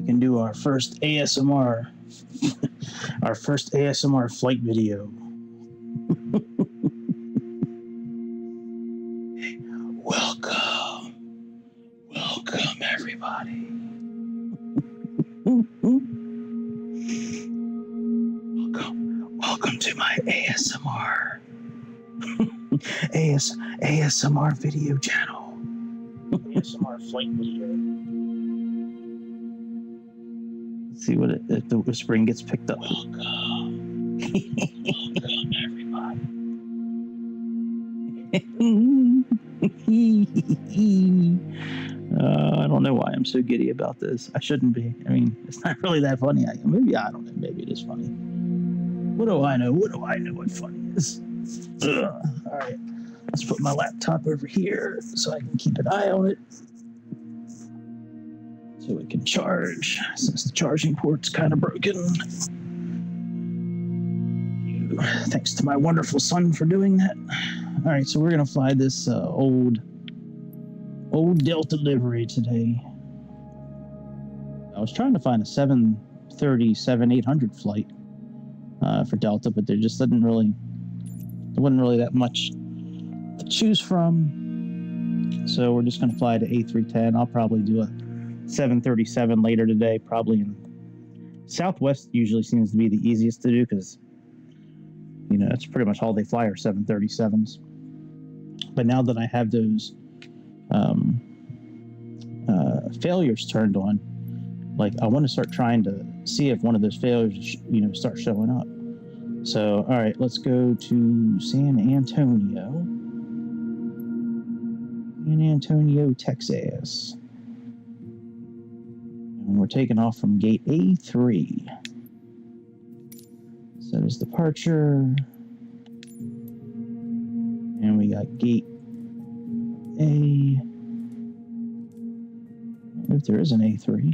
can do our first ASMR, our first ASMR flight video. Welcome everybody. Welcome to my ASMR ASMR video channel. ASMR flight video. Let's see what if the whispering gets picked up. Welcome everybody. I don't know why I'm so giddy about this. I shouldn't be. I mean, it's not really that funny. Maybe I don't know. Maybe it is funny. What do I know? What do I know what funny is? All right. Let's put my laptop over here so I can keep an eye on it. So it can charge, since the charging port's kind of broken. Thanks to my wonderful son for doing that. All right, so we're going to fly this old Delta livery today. I was trying to find a 737-800 flight for Delta, but there wasn't really that much to choose from. So we're just going to fly to A310. I'll probably do a 737 later today, probably in Southwest. Usually seems to be the easiest to do because, you know, it's pretty much all they fly are 737s. But now that I have those failures turned on, like I want to start trying to see if one of those failures, you know, start showing up. So, all right, let's go to San Antonio, Texas. And we're taking off from gate A3. So there's departure. And we got gate A. If there is an A3.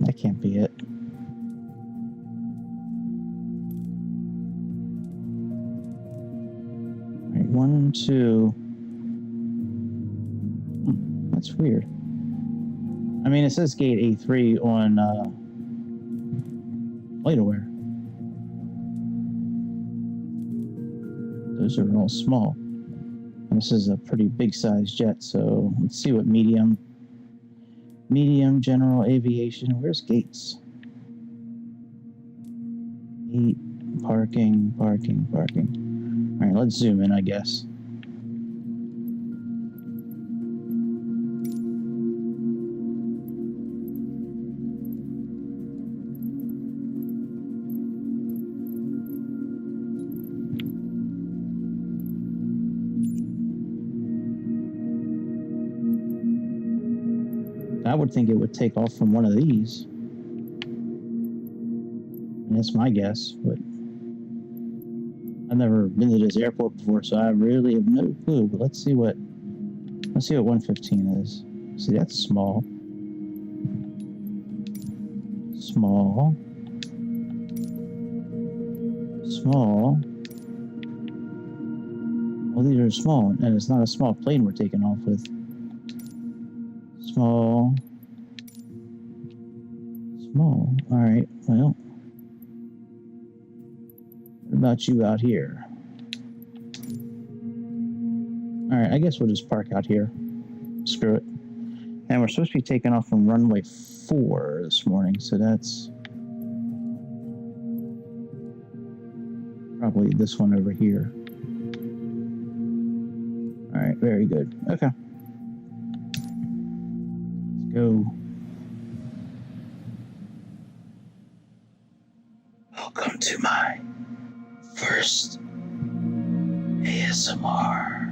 That can't be it. All right, 1 and 2. That's weird. I mean, it says gate A3 on FlightAware. Those are all small. And this is a pretty big size jet, so let's see what medium, general aviation. Where's gates? Gate, parking. All right, let's zoom in, I guess. I would think it would take off from one of these. And that's my guess, but I've never been to this airport before, so I really have no clue. But let's see what 115 is. See, that's small. Small. Well, these are small, and it's not a small plane we're taking off with. Small. All right, well, what about you out here? All right, I guess we'll just park out here. Screw it. And we're supposed to be taking off from runway 4 this morning, so that's probably this one over here. All right, very good. Okay. Go. Welcome to my first ASMR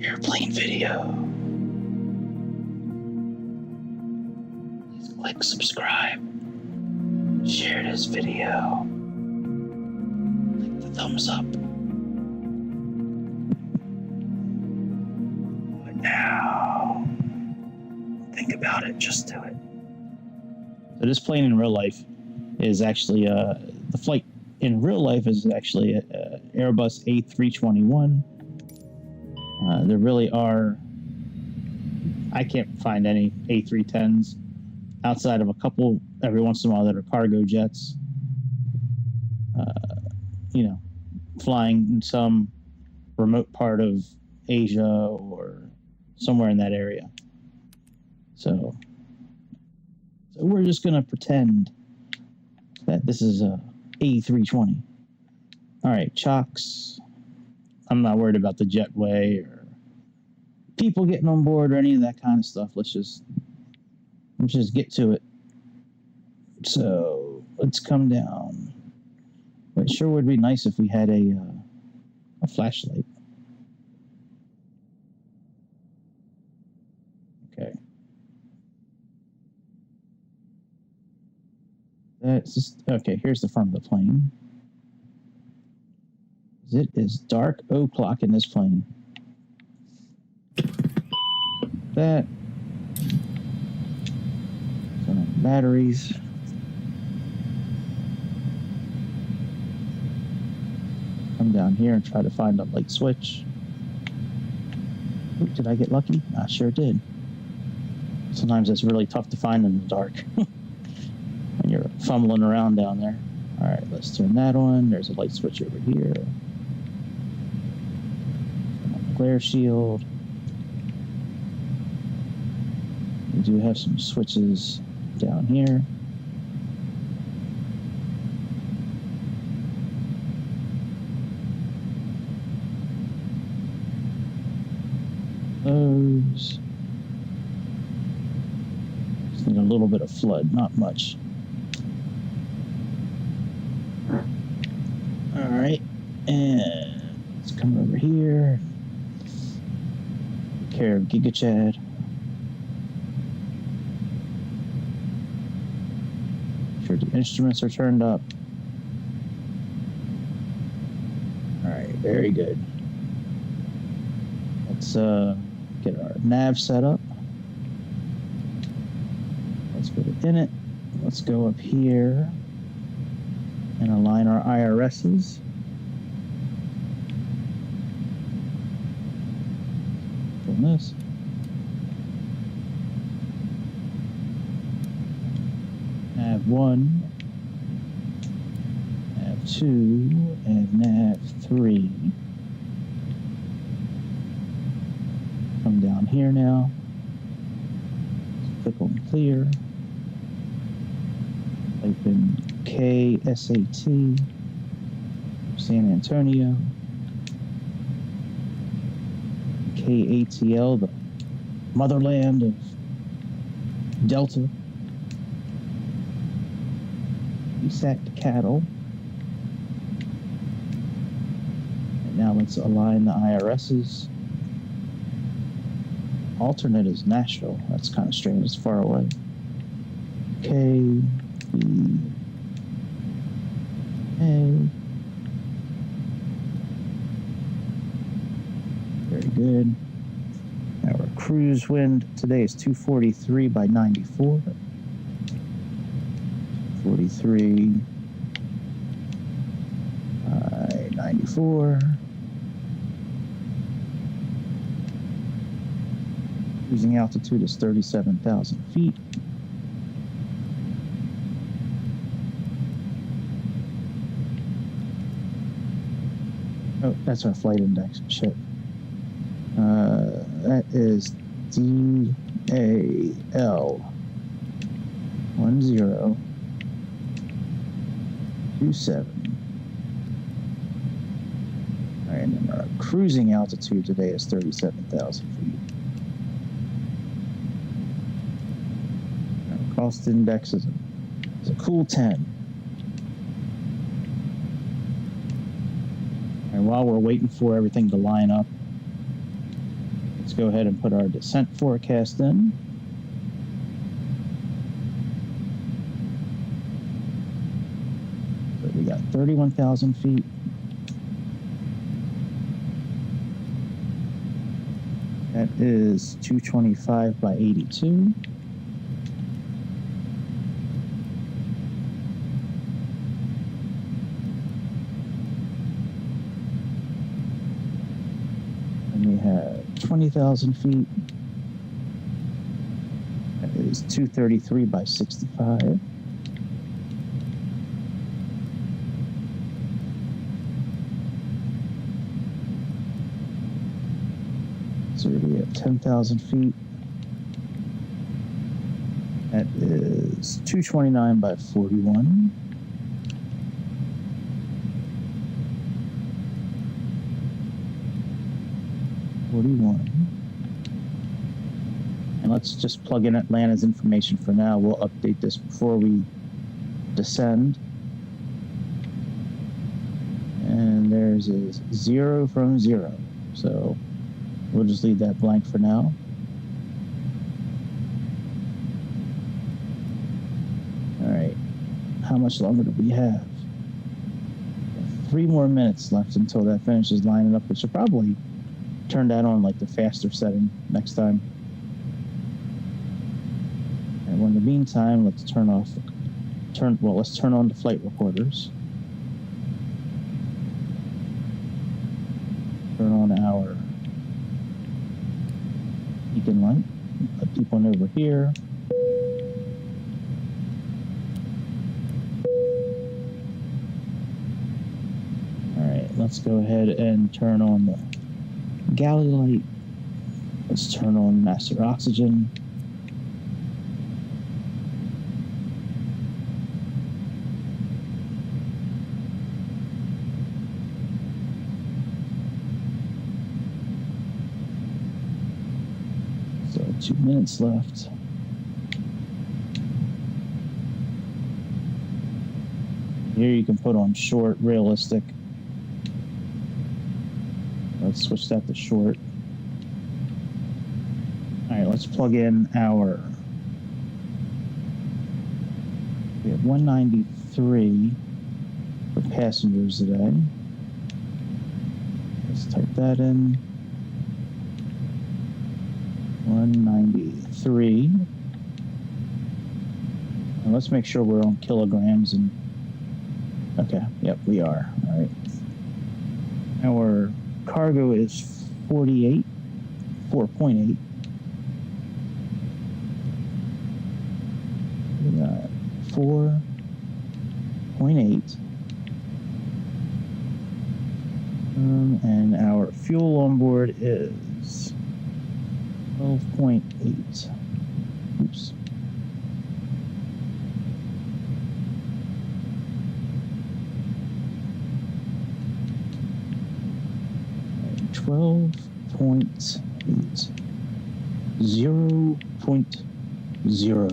airplane video. Please click subscribe, share this video, click the thumbs up. Now, think about it, just do it. So this plane in real life is actually the flight in real life is actually a Airbus A321. There really are, I can't find any A310s outside of a couple every once in a while that are cargo jets. You know, flying in some remote part of Asia or somewhere in that area. So we're just going to pretend that this is a A320. All right, chocks. I'm not worried about the jetway or people getting on board or any of that kind of stuff. Let's just get to it. So let's come down. It sure would be nice if we had a flashlight. Okay. That's just, okay, here's the front of the plane. It is dark o'clock in this plane. That. Some batteries. Come down here and try to find a light switch. Ooh, did I get lucky? I sure did. Sometimes it's really tough to find in the dark when you're fumbling around down there. All right, let's turn that on. There's a light switch over here. Glare shield. We do have some switches down here. Those. Just need a little bit of flood, not much. All right, and let's come over here. Take care of Giga Chad. Make sure the instruments are turned up. All right, very good. Let's get our nav set up. Let's put it in it. Let's go up here and align our IRSs. Doing this. Nav 1, Nav 2, and Nav 3. Come down here now. Click on clear. Type in KSAT, San Antonio. KATL, the motherland of Delta. ESAC cattle. And now let's align the IRSs. Alternate is Nashville. That's kind of strange. It's far away. K, B, A. Very good. Our cruise wind today is 243 by 94. 43 by 94. Cruising altitude is 37,000 feet. Oh, that's our flight index. Shit. That is DAL1027. All right, and then our cruising altitude today is 37,000 feet. Our cost index is a cool 10. And while we're waiting for everything to line up, let's go ahead and put our descent forecast in. So we got 31,000 feet. That is 225 by 82. At 20,000 feet, that is 233 by 65. So we're at 10,000 feet. That is 229 by 41. And let's just plug in Atlanta's information for now. We'll update this before we descend. And there's a 0 from 0. So we'll just leave that blank for now. All right. How much longer do we have? 3 more minutes left until that finishes lining up. We should probably turn that on like the faster setting next time. And in the meantime, let's turn on the flight recorders. Turn on our beacon light. Let people know over here. All right, let's go ahead and turn on the galley light. Let's turn on master oxygen. So 2 minutes left. Here you can put on short, realistic. Let's switch that to short. All right, let's plug in our. We have 193 for passengers today. Let's type that in. 193. And let's make sure we're on kilograms and. Okay, yep, we are. All right. Our cargo is 4.8. We got 4.8. And our fuel on board is 12.8. Oops. 12.8. 0.0.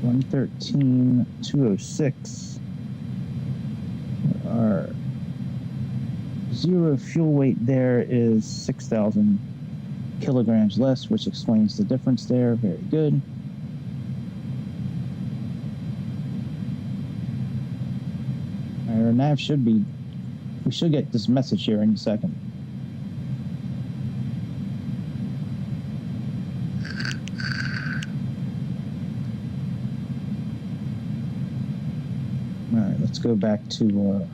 113,206. Our zero fuel weight there is 6,000 kilograms less, which explains the difference there. Very good. Our nav should be. We should get this message here in a second. All right, let's go back to.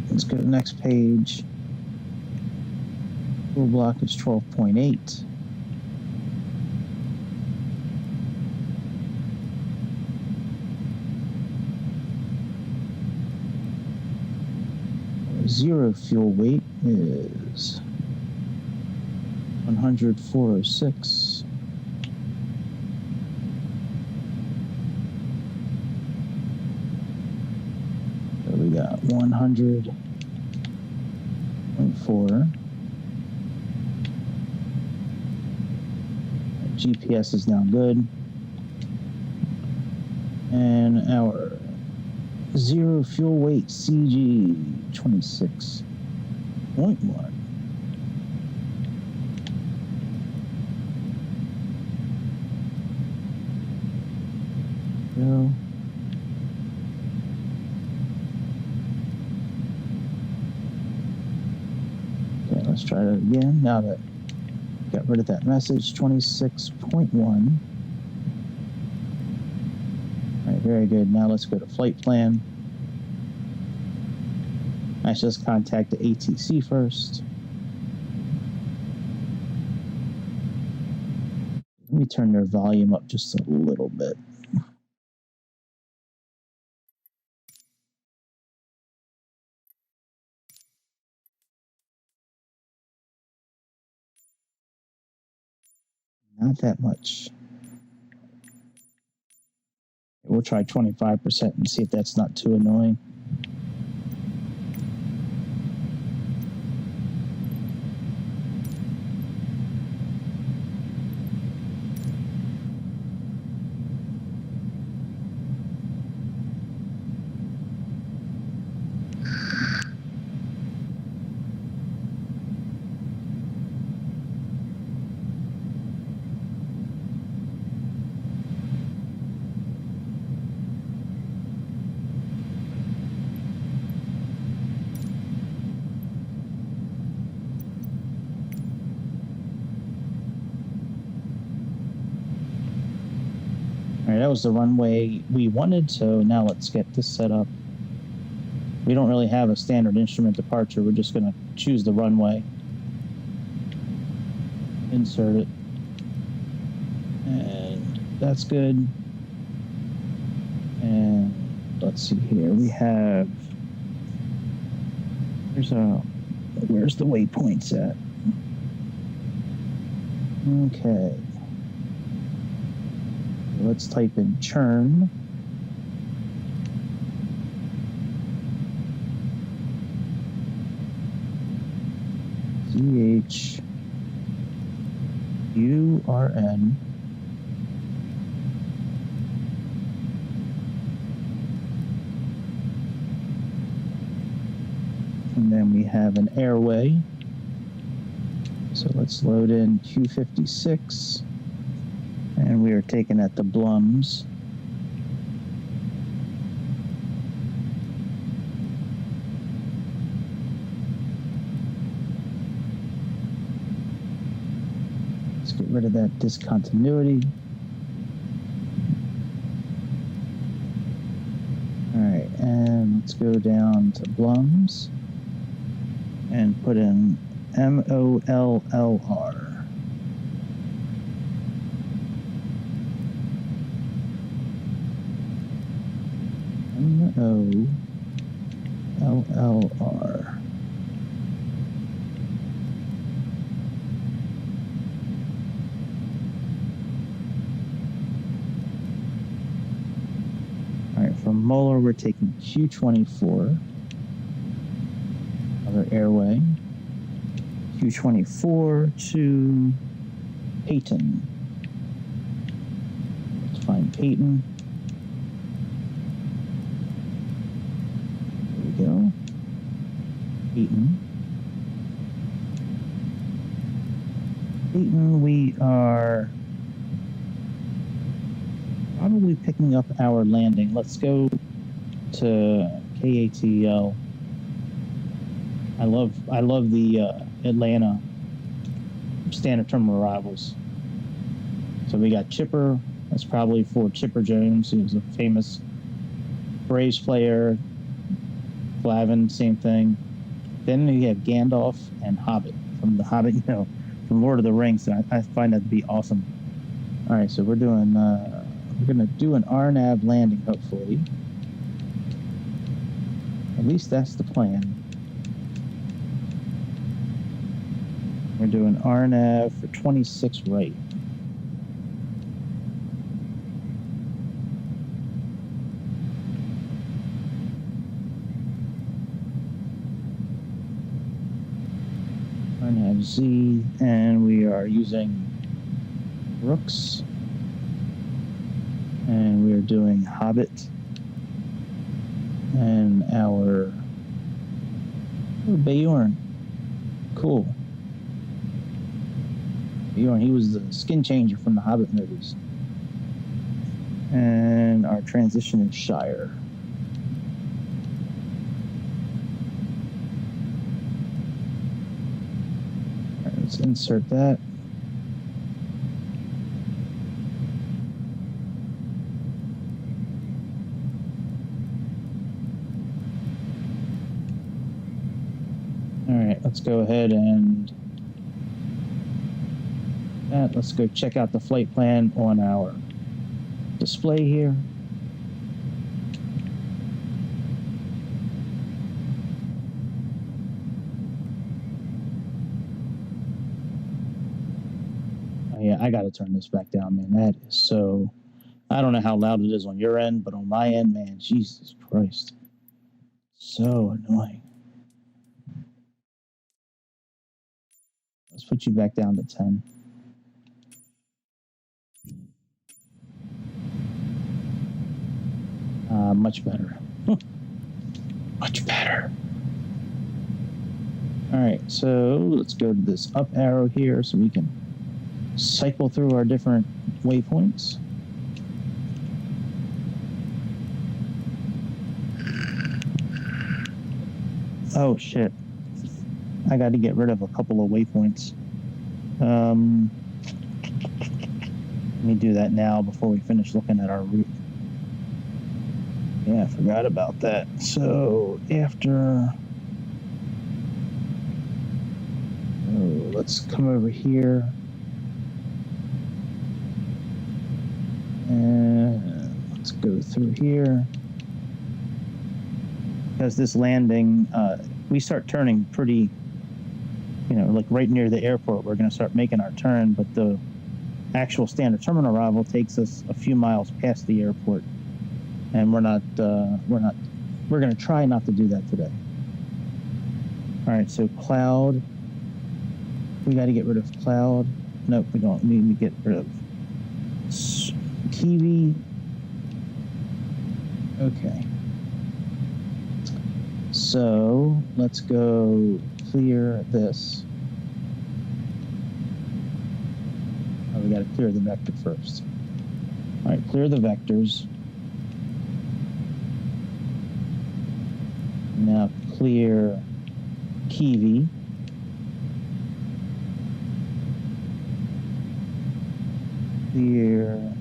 Let's go to the next page. Fuel block is 12.8. Zero fuel weight is 104.06. So we got 100.4. GPS is now good. And our zero fuel weight CG 26.1. Go. Okay, let's try that again. Now that got rid of that message, 26.1. All right, very good. Now let's go to flight plan. Let's just contact the ATC first. Let me turn their volume up just a little bit. Not that much. We'll try 25% and see if that's not too annoying. All right, that was the runway we wanted, so now let's get this set up. We don't really have a standard instrument departure. We're just going to choose the runway, insert it, and that's good. And let's see here. We have, where's the waypoints at? Okay. Let's type in churn. CHURN. And then we have an airway. So let's load in Q56. And we are taking at the Blums. Let's get rid of that discontinuity. All right, and let's go down to Blums and put in MOLLR. MOLLR. All right, from Molar, we're taking Q24, another airway. Q24 to Peyton. Let's find Peyton. Go. Peyton, we are probably picking up our landing. Let's go to KATL. I love the Atlanta standard terminal arrivals. So we got Chipper. That's probably for Chipper Jones, who was a famous Braves player. Flavin, same thing. Then we have Gandalf and Hobbit from the Hobbit, from Lord of the Rings. And I find that to be awesome. All right, so we're gonna do an RNAV landing, hopefully. At least that's the plan. We're doing RNAV for 26 right. RNAV Z, and we are using Brooks. And we are doing Hobbit. And our Bjorn. Cool. Bjorn, he was the skin changer from the Hobbit movies. And our transition is Shire. All right, let's insert that. right, let's go ahead and let's go check out the flight plan on our display here. Oh, yeah, I got to turn this back down, man. That is so... I don't know how loud it is on your end, but on my end, man, Jesus Christ. So annoying. Let's put you back down to 10. Much better. Much better. All right, so let's go to this up arrow here so we can cycle through our different waypoints. Oh, shit. I got to get rid of a couple of waypoints. Let me do that now before we finish looking at our route. Yeah, I forgot about that. So after... Oh, let's come over here. And let's go through here. Because this landing, we start turning pretty, like right near the airport. We're going to start making our turn, but the actual standard terminal arrival takes us a few miles past the airport, and we're going to try not to do that today. All right, so cloud. We got to get rid of cloud. Nope, we don't need to get rid of TV. Okay. So let's go clear this. Oh, we got to clear the vector first. All right, clear the vectors. Now clear Kiwi. Clear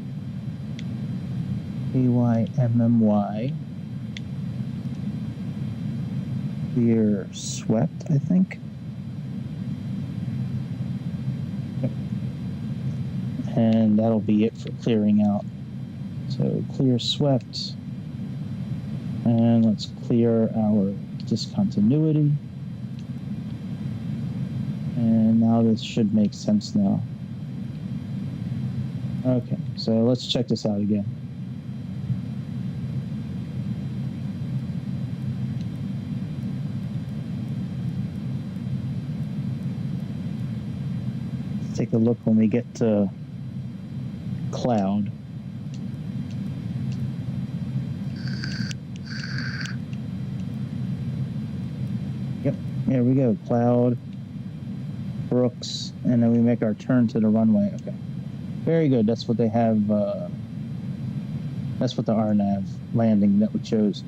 KYMMY. Clear swept, I think. Yep. And that'll be it for clearing out. So clear swept. And let's clear our discontinuity. And now this should make sense now. Okay, so let's check this out again. Let's take a look when we get to cloud. Yep, there we go, cloud, Brooks, and then we make our turn to the runway. Okay. Very good. That's what they have. That's what the RNAV landing that we chose.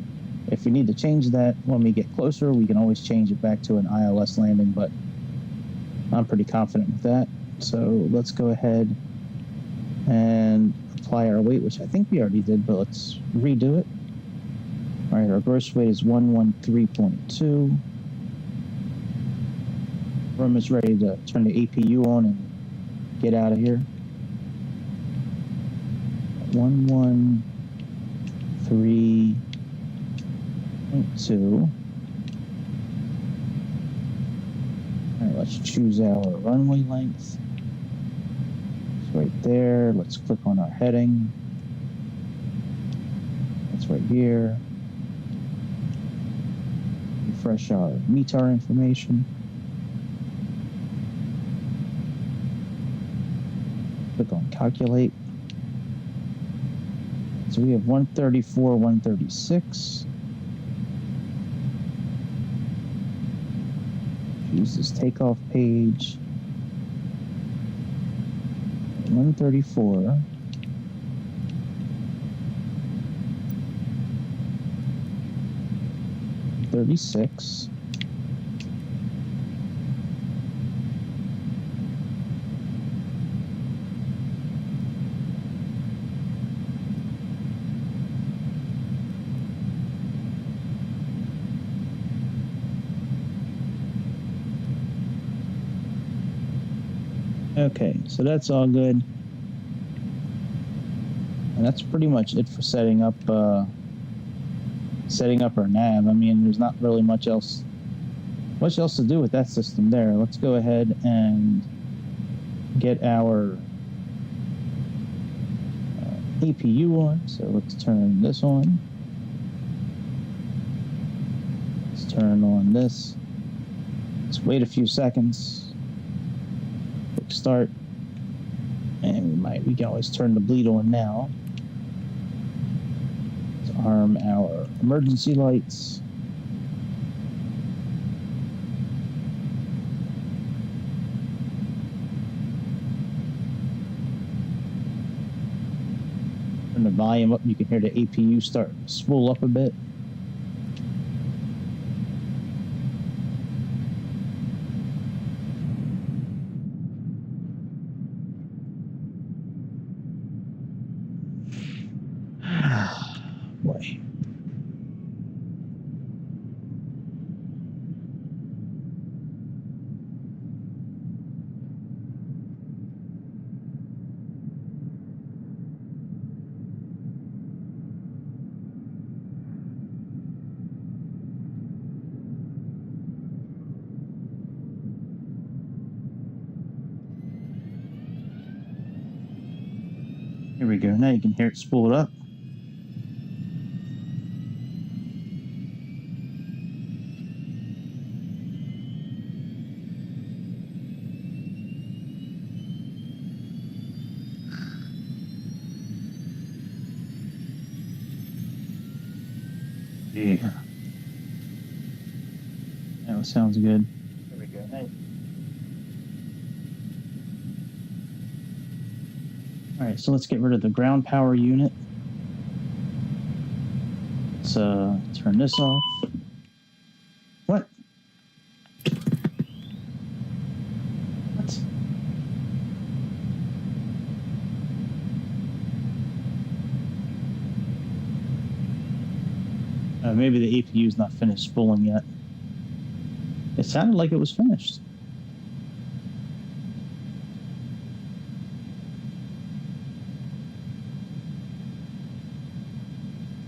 If we need to change that when we get closer, we can always change it back to an ILS landing, but I'm pretty confident with that. So let's go ahead and apply our weight, which I think we already did, but let's redo it. All right, our gross weight is 113.2. Room is ready to turn the APU on and get out of here. 113.2. All right, let's choose our runway length. It's right there. Let's click on our heading. That's right here. Refresh our METAR information. Click on calculate. So we have 134, 136. Use this takeoff page. 134. 36. Okay, so that's all good. And that's pretty much it for setting up our nav. I mean, there's not really much else to do with that system there. Let's go ahead and get our APU on. So let's turn this on. Let's turn on this. Let's wait a few seconds. Quick start. And we can always turn the bleed on now. Let's arm our emergency lights. Turn the volume up, you can hear the APU start to spool up a bit. Boy. Here we go. Now you can hear it spool up. Yeah. That sounds good. There we go. Hey. All right, so let's get rid of the ground power unit. Let's turn this off. What? What? Maybe the APU is not finished spooling yet. It sounded like it was finished.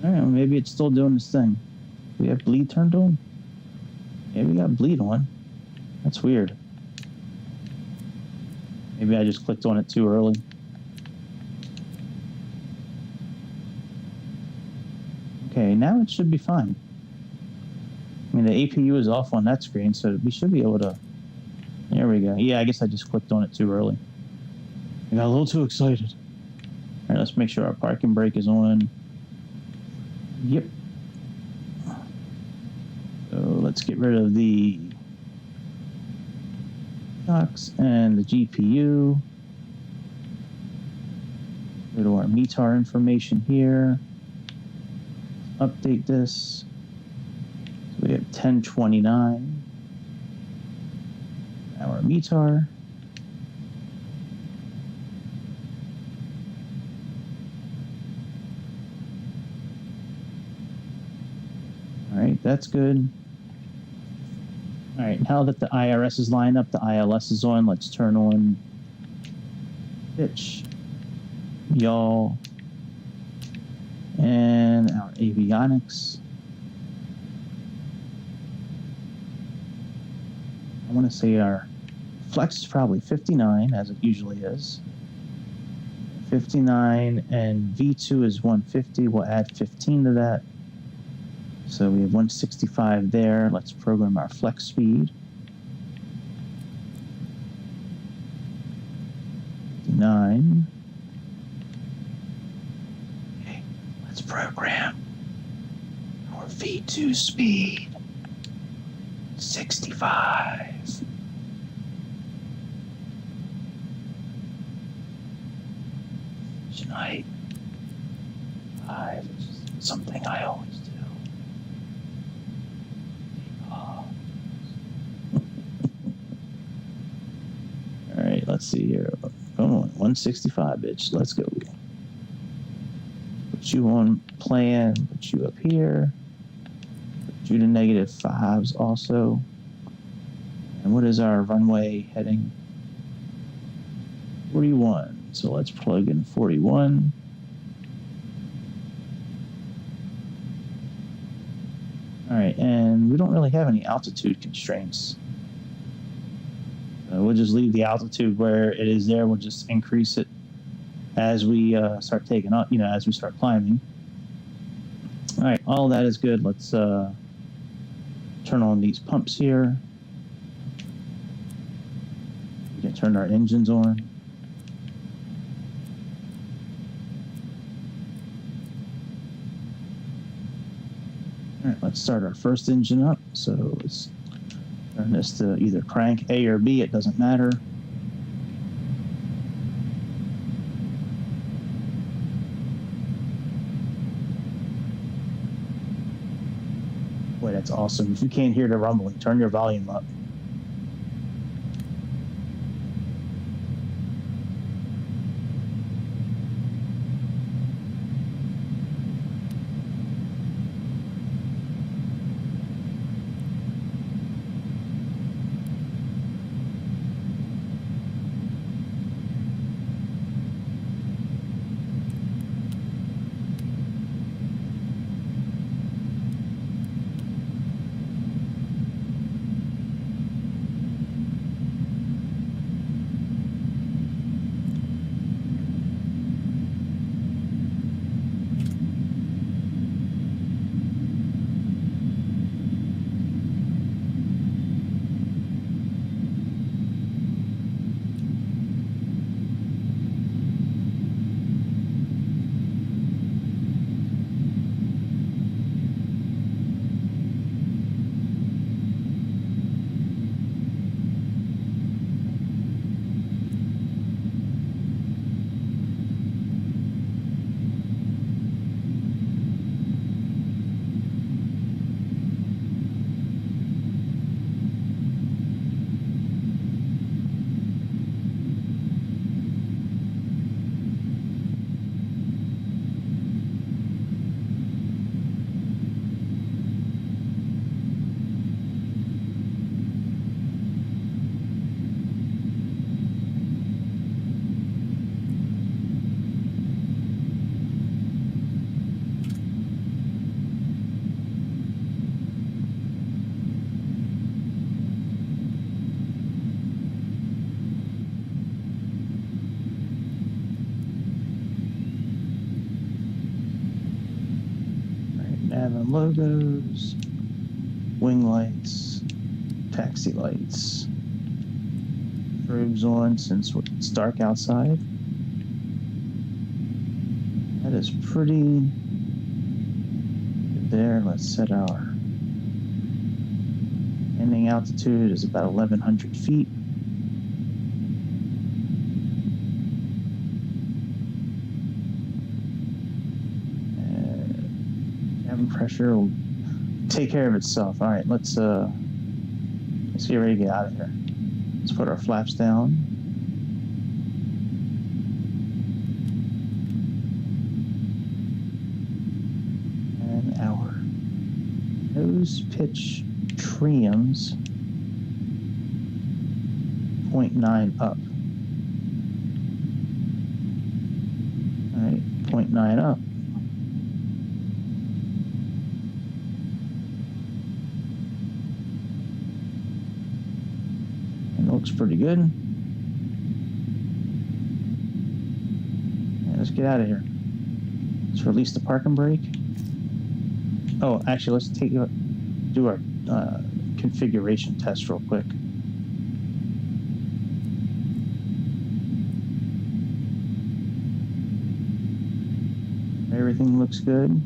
I don't know, maybe it's still doing its thing. Do we have bleed turned on? Yeah, we got bleed on. That's weird. Maybe I just clicked on it too early. Okay, now it should be fine. I mean, the APU is off on that screen, so we should be able to... There we go. Yeah, I guess I just clicked on it too early. I got a little too excited. All right, let's make sure our parking brake is on. Yep. So let's get rid of the shocks and the GPU. Go to our METAR information here. Update this. So we have 1029. Our METAR. All right, that's good. All right, now that the IRS is lined up, the ILS is on, let's turn on pitch, yaw, and our avionics. I want to say our flex is probably 59, as it usually is. 59, and V2 is 150. We'll add 15 to that. So we have 165 there. Let's program our flex speed. 59. Okay, let's program our V2 speed. 65. Tonight, 5, which is something I always do. All right, let's see here. Come on, 165, bitch. Let's go. Put you on plan. Put you up here. Put you to -5s also. And what is our runway heading? 41. So let's plug in 41. All right, and we don't really have any altitude constraints. We'll just leave the altitude where it is there. We'll just increase it as we start taking off, as we start climbing. All right, all that is good. Let's turn on these pumps here. We can turn our engines on. All right, let's start our first engine up. So let's turn this to either crank A or B, it doesn't matter. Boy, that's awesome. If you can't hear the rumbling, turn your volume up. Nav and logos, wing lights, taxi lights. Strobes on since it's dark outside. That is pretty good there. Let's set our ending altitude is about 1,100 feet. Pressure will take care of itself. All right, let's get ready to get out of here. Let's put our flaps down. And our nose pitch trims 0.9 up. All right, 0.9 up. Looks pretty good. Yeah, let's get out of here. Let's release the parking brake. Oh, actually, let's do our configuration test real quick. Everything looks good.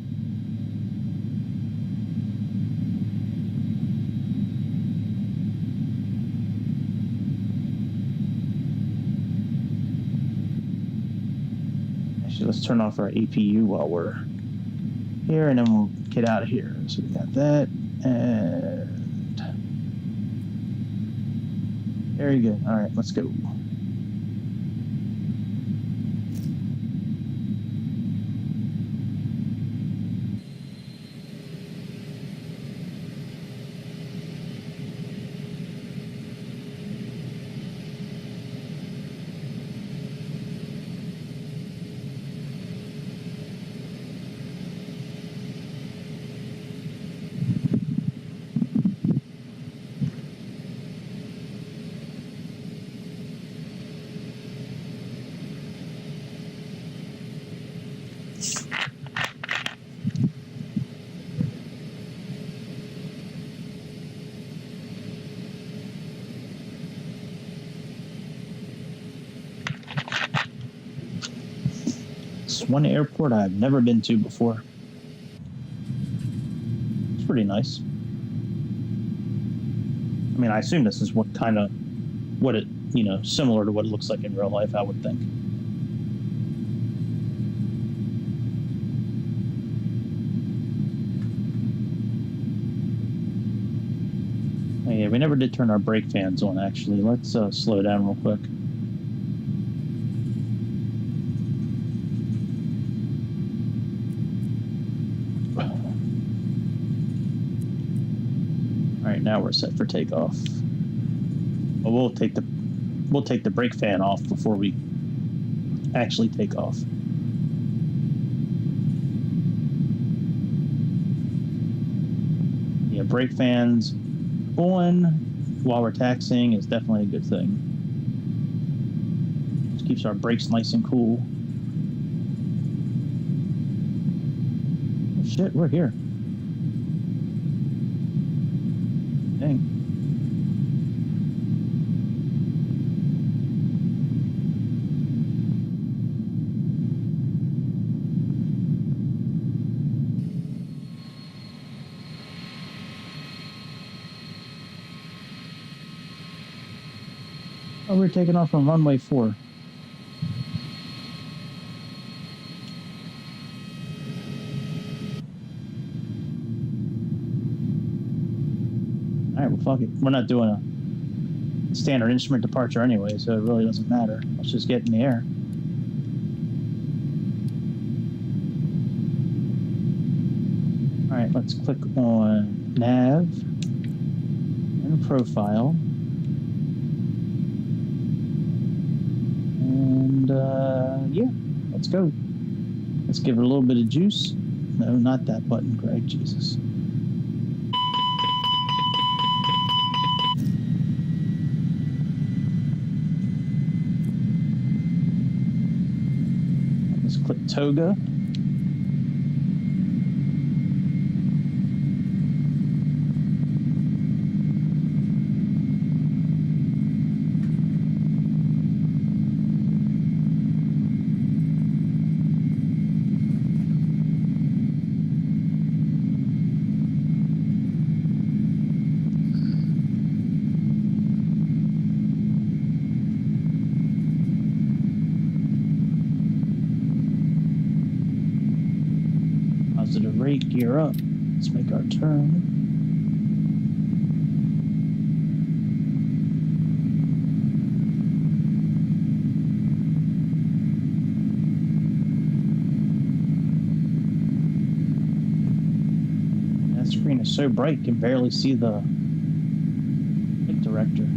Let's turn off our APU while we're here, and then we'll get out of here. So we got that, and very good. All right, let's go. This one airport I've never been to before. It's pretty nice. I mean, I assume this is what it, similar to what it looks like in real life, I would think. Oh, yeah, we never did turn our brake fans on, actually. Let's slow down real quick. All right, now we're set for takeoff. Well, we'll take the brake fan off before we actually take off. Yeah, brake fans on while we're taxiing is definitely a good thing. Just keeps our brakes nice and cool. Oh, shit, we're here. Dang. Oh, we're taking off on runway 4. Alright, well, fuck it. We're not doing a standard instrument departure anyway, so it really doesn't matter. Let's just get in the air. Alright, let's click on nav and profile. And, yeah, let's go. Let's give it a little bit of juice. No, not that button, Greg, Jesus. Let's click toga. Positive rate, gear up. Let's make our turn. That screen is so bright, you can barely see the flight director.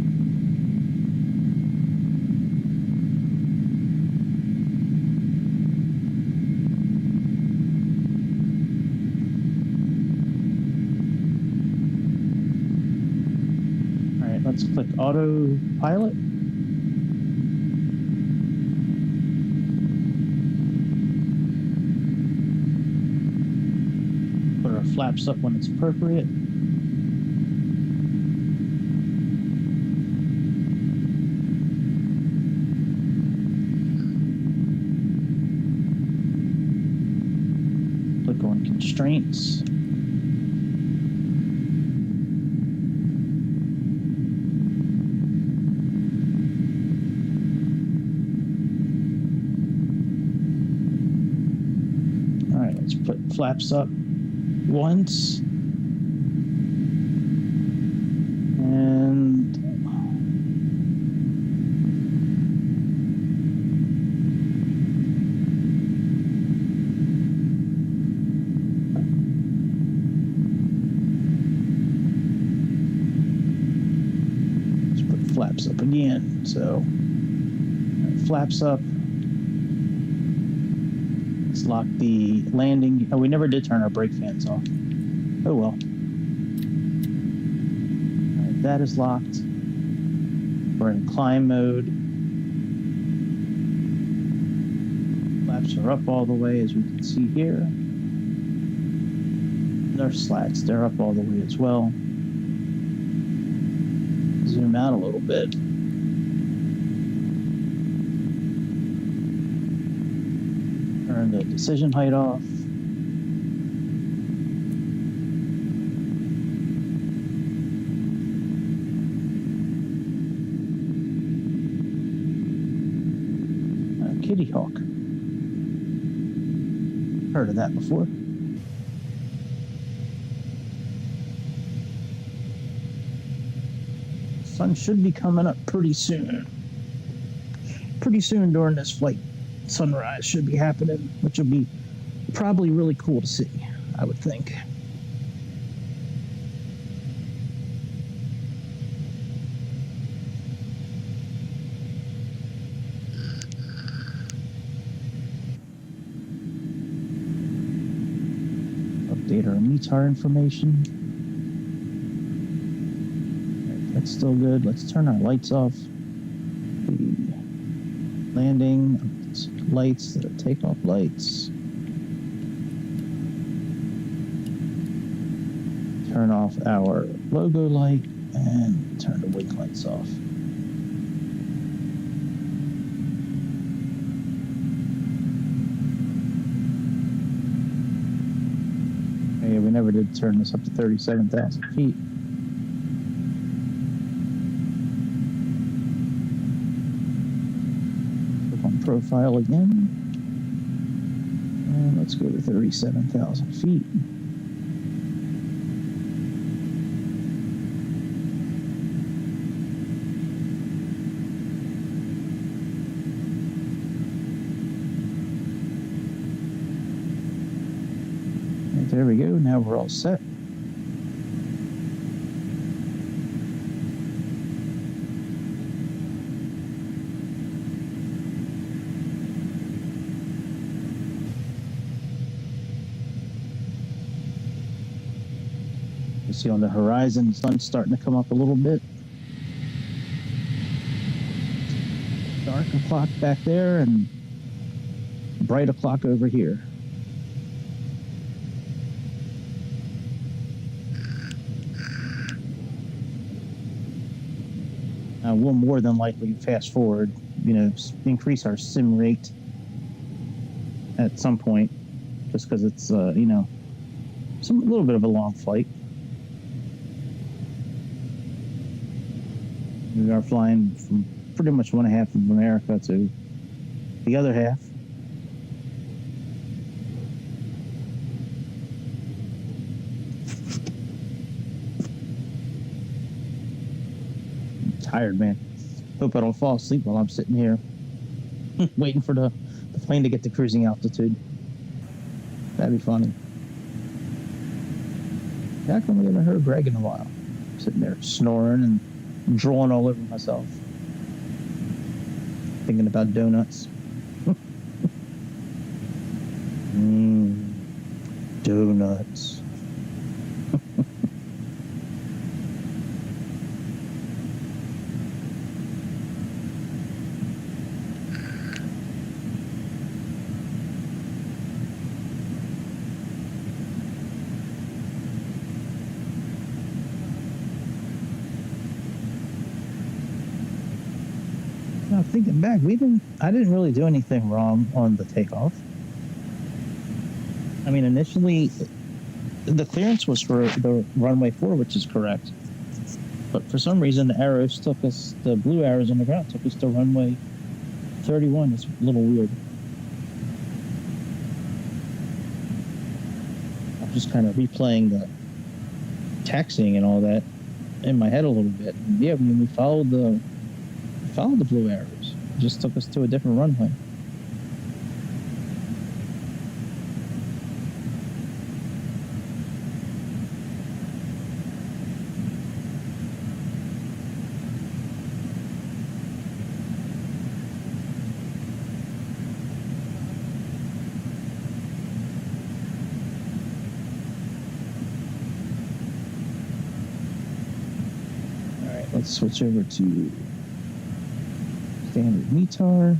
Let's click autopilot. Put our flaps up when it's appropriate. Click on constraints. Let's put flaps up once. And let's put flaps up again. So flaps up. Let's lock the landing. Oh, we never did turn our brake fans off. Oh well. All right, that is locked. We're in climb mode. Flaps are up all the way, as we can see here. And our slats, they're up all the way as well. Zoom out a little bit. Turn the decision height off. Kitty Hawk. Heard of that before. Sun should be coming up pretty soon. Pretty soon during this flight, sunrise should be happening, which will be probably really cool to see, I would think. Update our METAR information. That's still good. Let's turn our lights off. The landing lights, the takeoff lights. Turn off our logo light and turn the wing lights off. Yeah, we never did turn this up to 37,000 feet. Profile again, and let's go to 37,000 feet. And there we go. Now we're all set. You see on the horizon, the sun's starting to come up a little bit. Dark o'clock back there and bright o'clock over here. We'll more than likely fast forward, increase our sim rate at some point, just because it's, a little bit of a long flight. We are flying from pretty much one half of America to the other half. I'm tired, man. Hope I don't fall asleep while I'm sitting here waiting for the plane to get to cruising altitude. That'd be funny. How come we haven't heard Greg in a while? I'm sitting there snoring and drooling all over myself. Thinking about donuts. Donuts. Now thinking back, I didn't really do anything wrong on the takeoff. I mean, initially, the clearance was for the runway 4, which is correct. But for some reason, the arrows took us, the blue arrows on the ground took us to runway 31. It's a little weird. I'm just kind of replaying the taxiing and all that in my head a little bit. And yeah, when we followed the blue arrows, it just took us to a different runway. Let's switch over to standard METAR.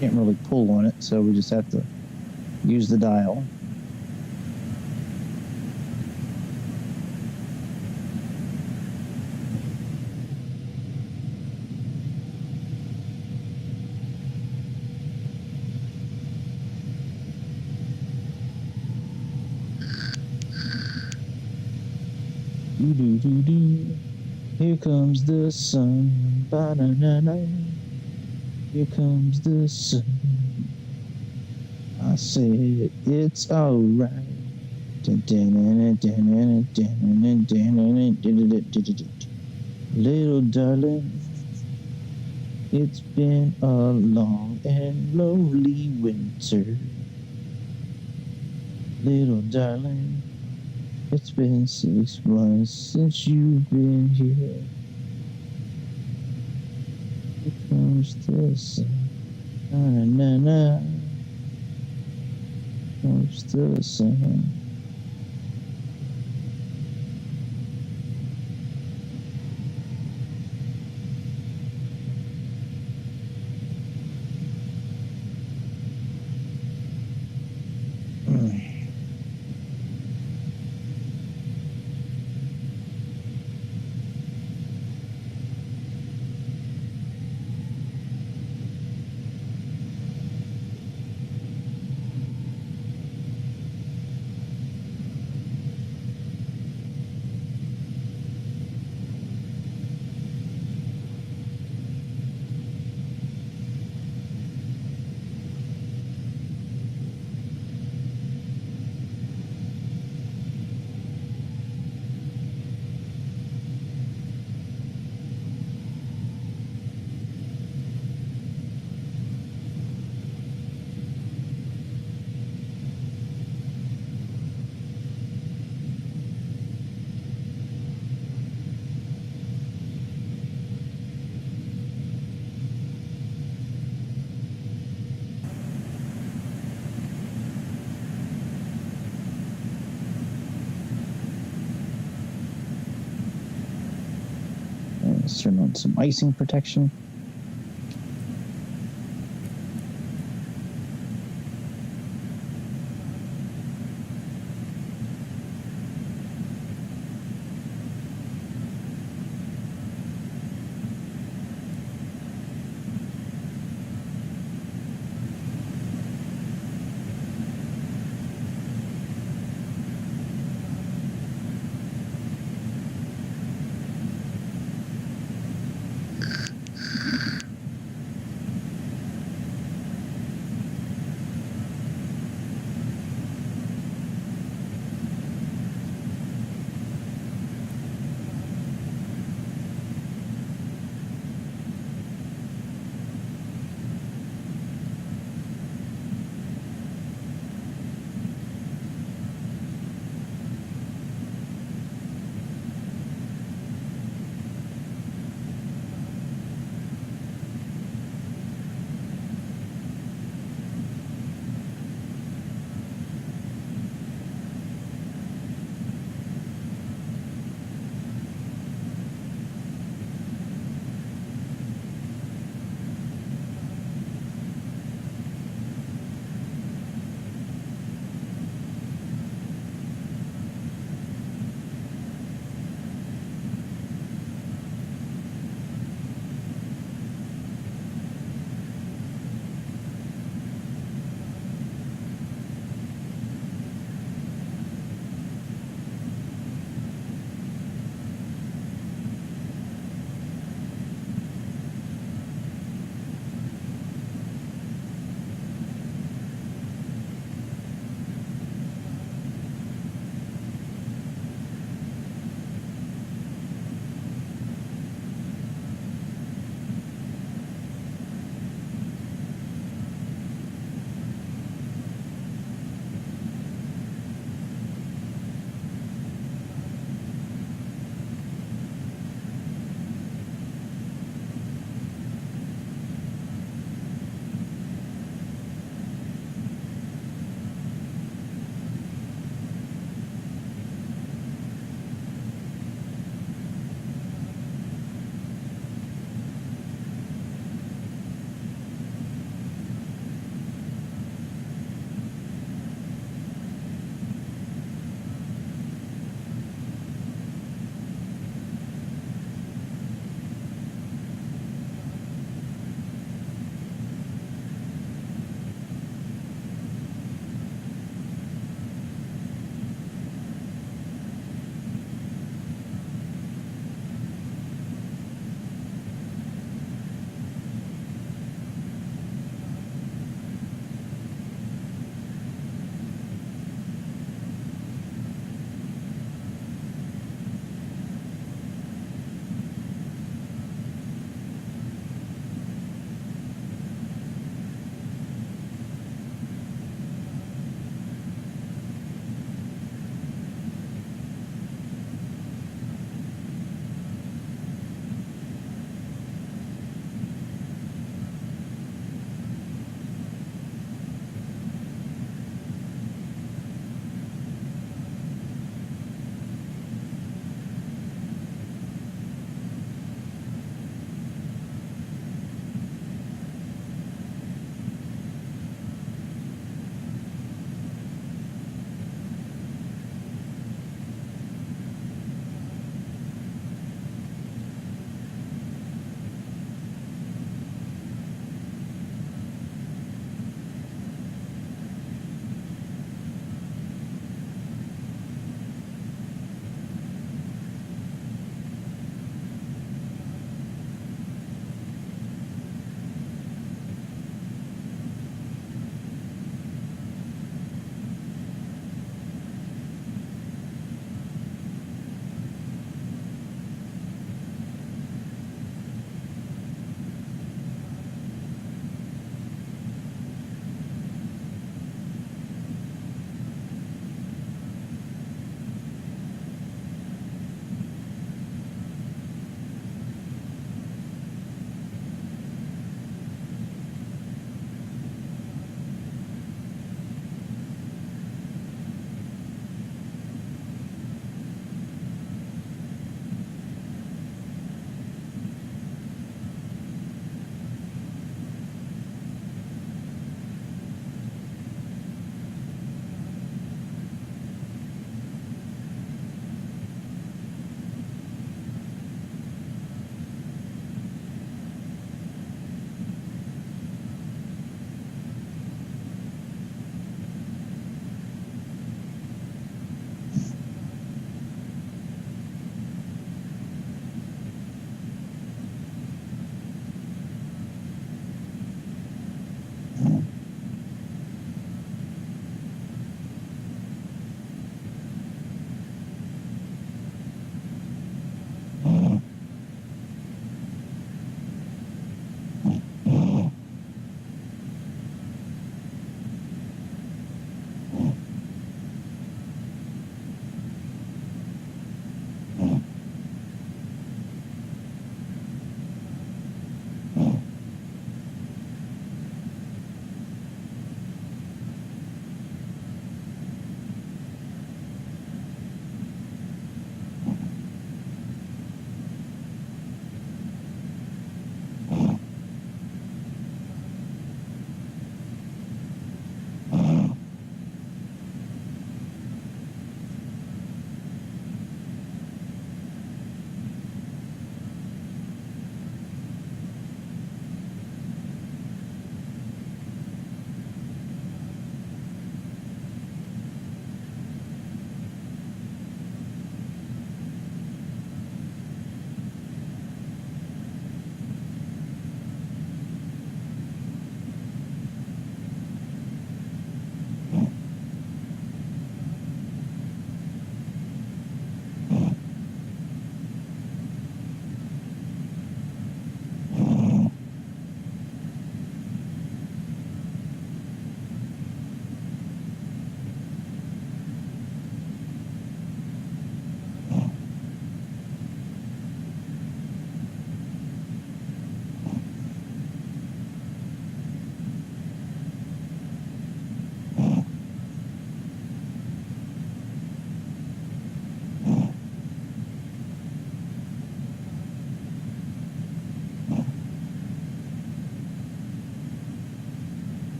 Can't really pull on it, so we just have to use the dial. Do do do do. Here comes the sun. Ba-na-na-na. Here comes the sun. I said it's alright. Little darling, it's been a long and lonely winter. Little darling, it's been 6 months since you've been here. Here comes the sun. Na na na. Comes the sun. Let's turn on some icing protection.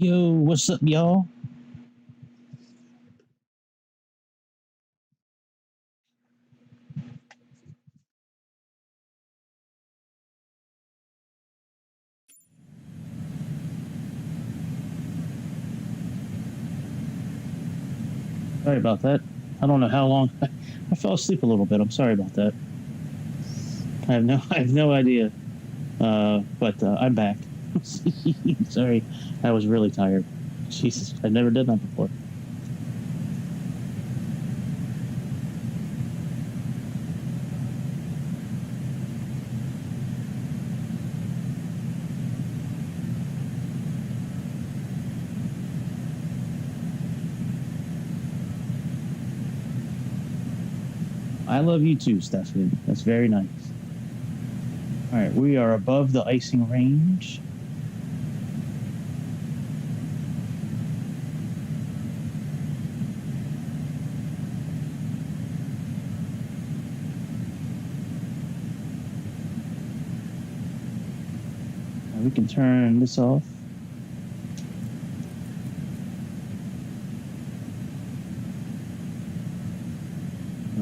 Yo, what's up, y'all? Sorry about that. I don't know how long. I fell asleep a little bit. I'm sorry about that. I have no idea. But I'm back. Sorry, I was really tired. Jesus, I've never done that before. I love you too, Stephanie. That's very nice. All right, we are above the icing range. Now we can turn this off.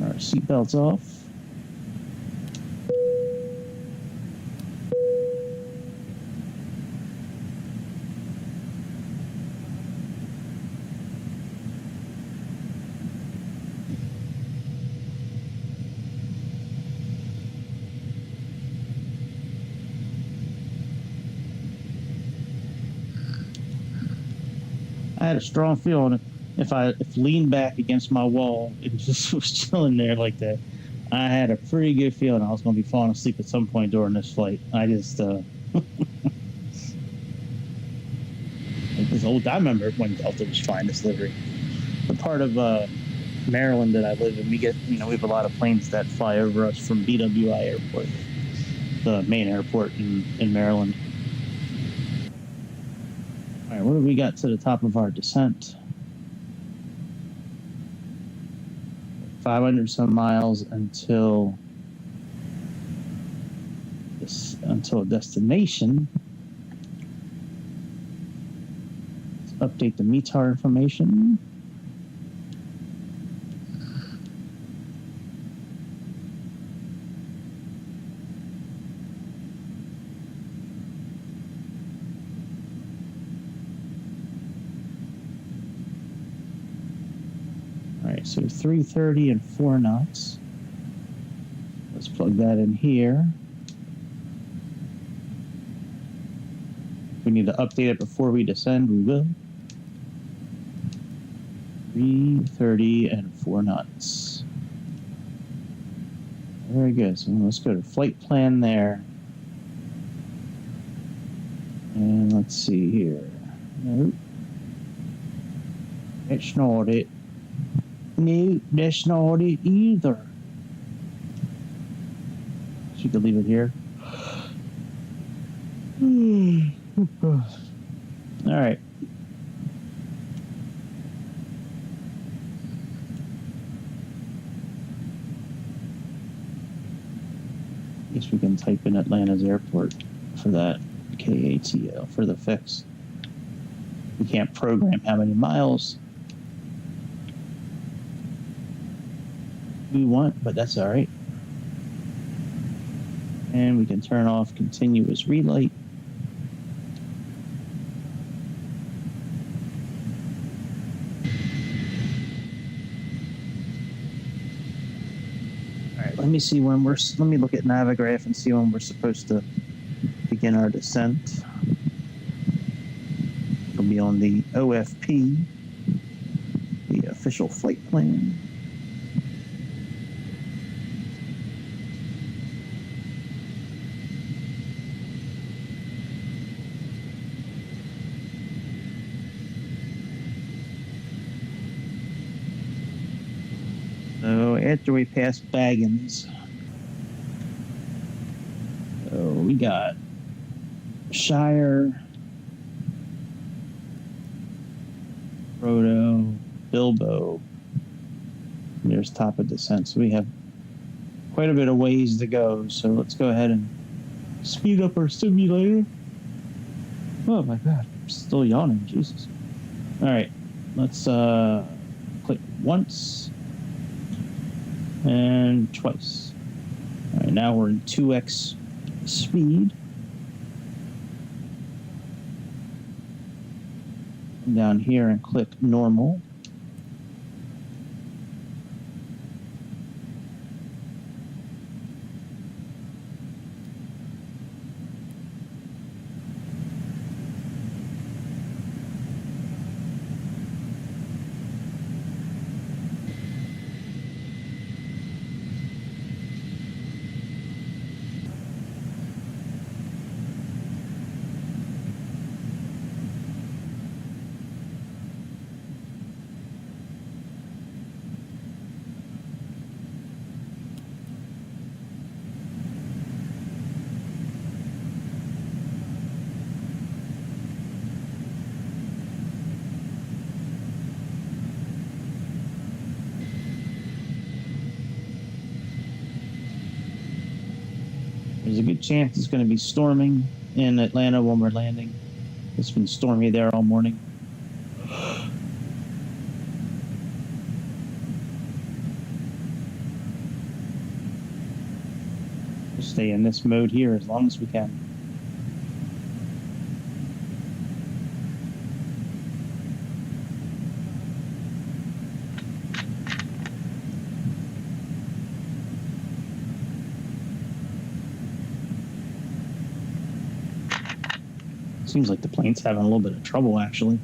Our seatbelts off. I had a strong feeling if leaned back against my wall and just was chilling there like that, I had a pretty good feeling I was going to be falling asleep at some point during this flight. I just I remember when Delta was flying this livery. The part of Maryland that I live in, we have a lot of planes that fly over us from BWI Airport, the main airport in Maryland. All right, what have we got to the top of our descent? 500 some miles until destination. Let's update the METAR information. So 330 and 4 knots. Let's plug that in here. If we need to update it before we descend, we will. 330 and 4 knots. Very good. So let's go to flight plan there. And let's see here. Nope. It's not it. No, that's not it either. So you could leave it here. All right. I guess we can type in Atlanta's airport for that KATL for the fix. We can't program how many miles we want, but that's all right. And we can turn off continuous relight. All right, let me see when let me look at Navigraph and see when we're supposed to begin our descent. It'll be on the OFP, the official flight plan. So after we pass Baggins, so we got Shire, Frodo, Bilbo. There's top of descent. So we have quite a bit of ways to go. So let's go ahead and speed up our simulator. Oh my God, I'm still yawning. Jesus. All right, let's click once and twice. All right, now we're in 2x speed. Come down here and click normal. There's a good chance it's going to be storming in Atlanta when we're landing. It's been stormy there all morning. We'll stay in this mode here as long as we can. Seems like the plane's having a little bit of trouble, actually.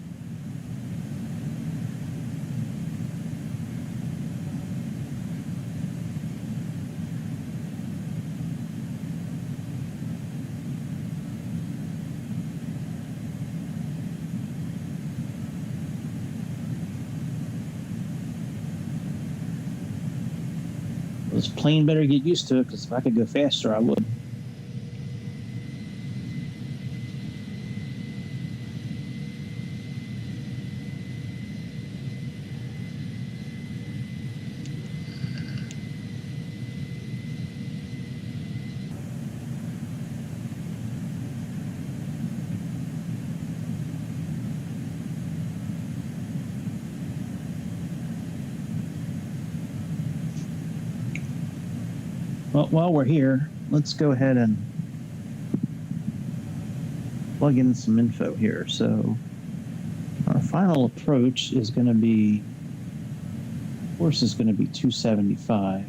This plane better get used to it, because if I could go faster, I would. Well, while we're here, let's go ahead and plug in some info here. So our final approach is going to be, course is going to be 275.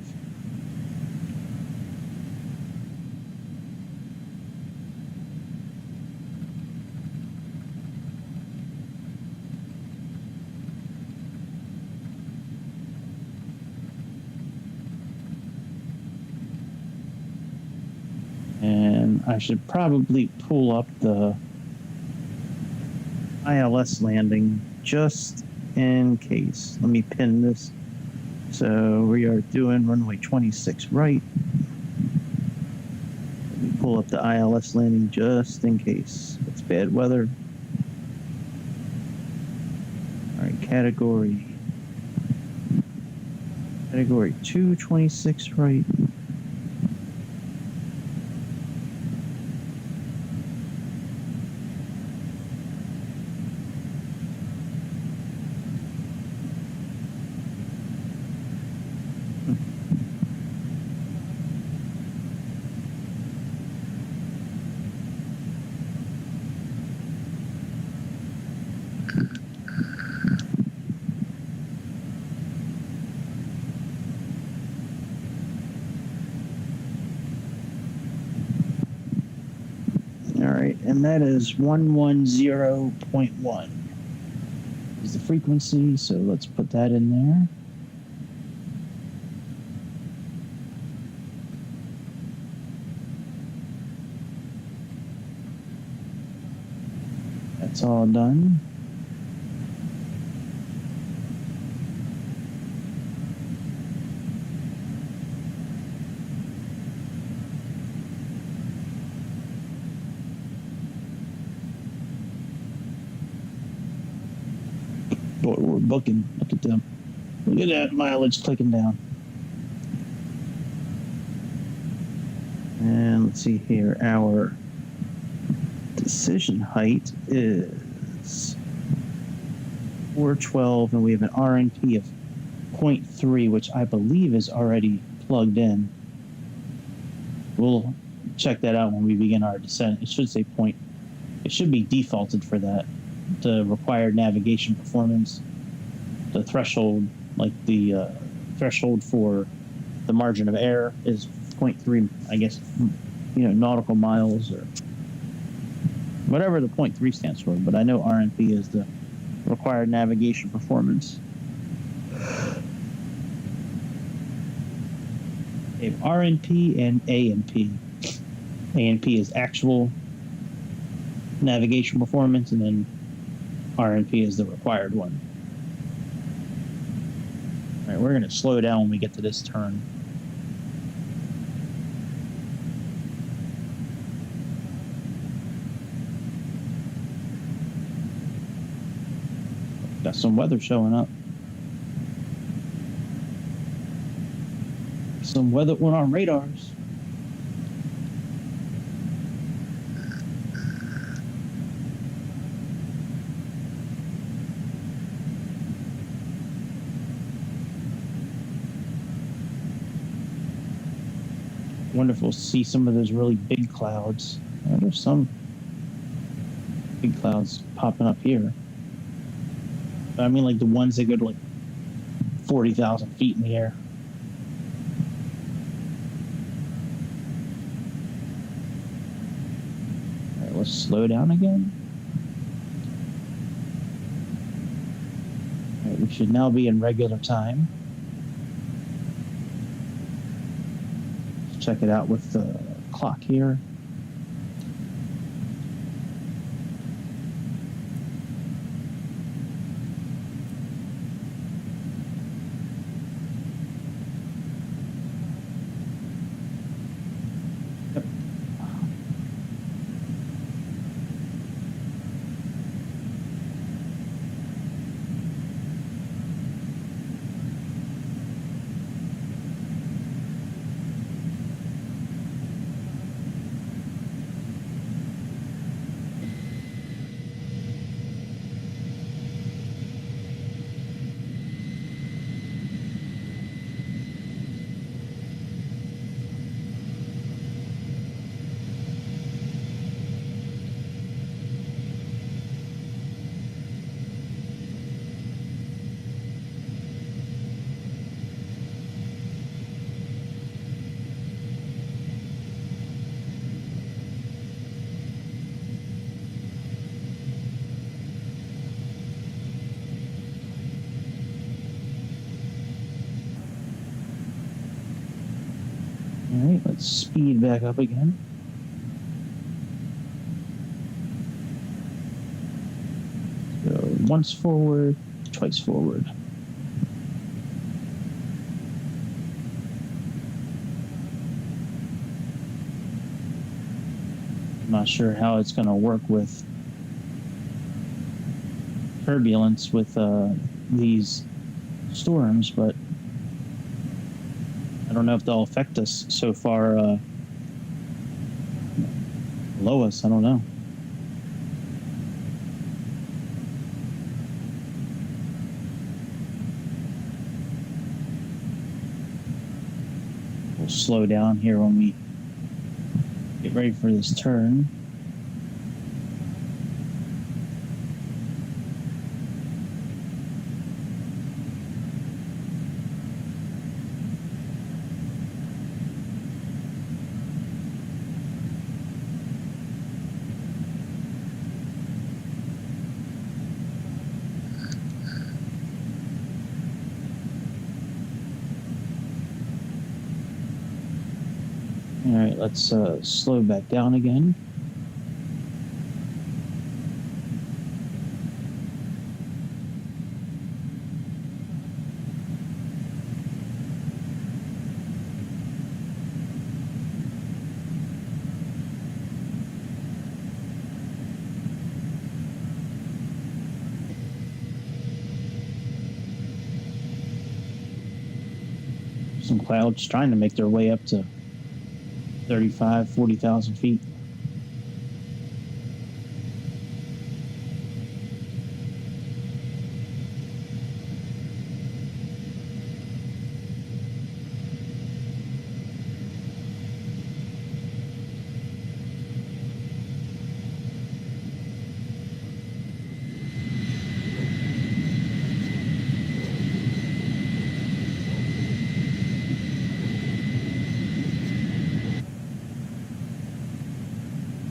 And I should probably pull up the ILS landing just in case. Let me pin this. So we are doing runway 26 right. Let me pull up the ILS landing just in case it's bad weather. All right, category 2, 26 right. And that is 110.1 is the frequency, so let's put that in there. That's all done. Boy, we're booking. Look at them. Look at that mileage clicking down. And let's see here. Our decision height is 412, and we have an RNP of 0.3, which I believe is already plugged in. We'll check that out when we begin our descent. It should say point. It should be defaulted for that. The required navigation performance, the threshold, like the threshold for the margin of error is 0.3, I guess, nautical miles or whatever the 0.3 stands for. But I know RNP is the required navigation performance. They have RNP and ANP. ANP is actual navigation performance, and then RNP is the required one. All right, we're going to slow down when we get to this turn. Got some weather showing up. Some weather on our radars. Wonderful to see some of those really big clouds. There's some big clouds popping up here. I mean, like the ones that go to like 40,000 feet in the air. All right, let's slow down again. All right, we should now be in regular time. Let's check it out with the clock here. All right, let's speed back up again. So once forward, twice forward. I'm not sure how it's going to work with turbulence with these storms, but I don't know if they'll affect us so far below us. I don't know. We'll slow down here when we get ready for this turn. All right, let's slow back down again. some clouds trying to make their way up to 35, 40,000 feet.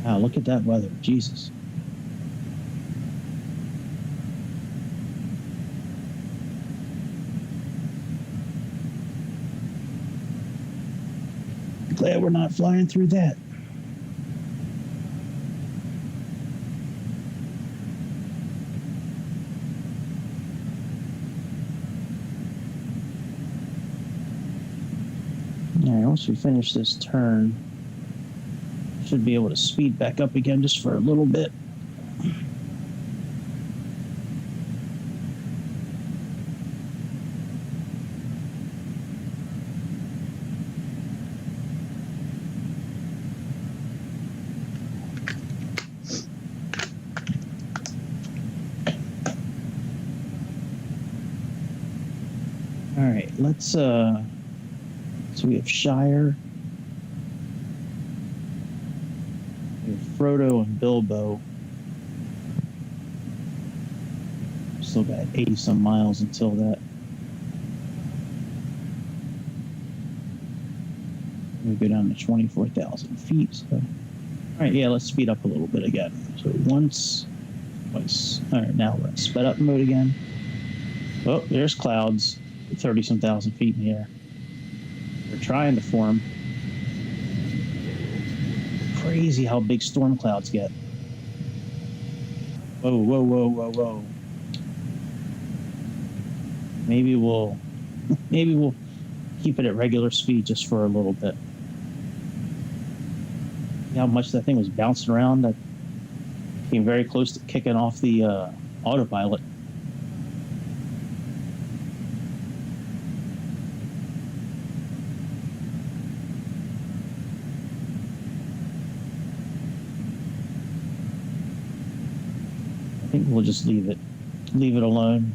Wow, look at that weather. Jesus. Glad we're not flying through that. All right, once we finish this turn, should be able to speed back up again just for a little bit. All right, let's so we have Shire, we have Frodo and Bilbo. Still got 80 some miles until that. We go down to 24,000 feet. So, all right, yeah, let's speed up a little bit again. So once, twice. All right, now we're in sped up mode again. Oh, there's clouds, 30 some thousand feet in the air. They're trying to form. Crazy how big storm clouds get. Whoa, whoa, whoa, whoa, whoa. Maybe we'll keep it at regular speed just for a little bit. See how much that thing was bouncing around? That came very close to kicking off the autopilot. I think we'll just leave it alone.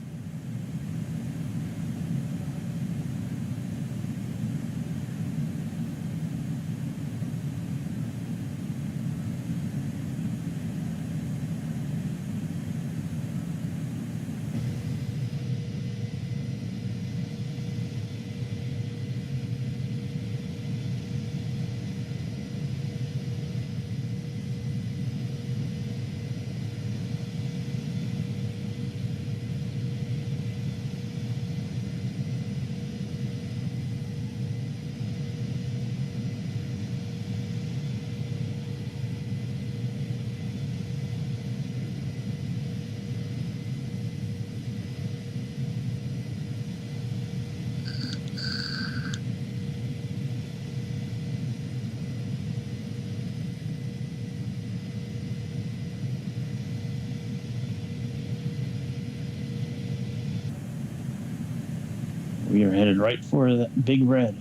We are headed right for that big red.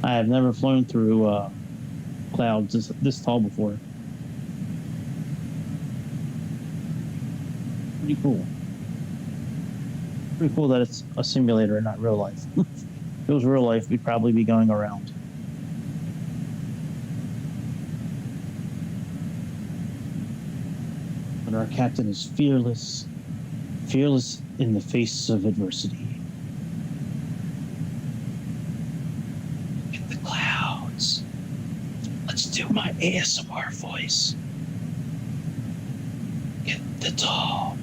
I have never flown through clouds this tall before. Pretty cool. Pretty cool that it's a simulator and not real life. If it was real life, we'd probably be going around. But our captain is fearless in the face of adversity. Let's do my ASMR voice. Get the tall,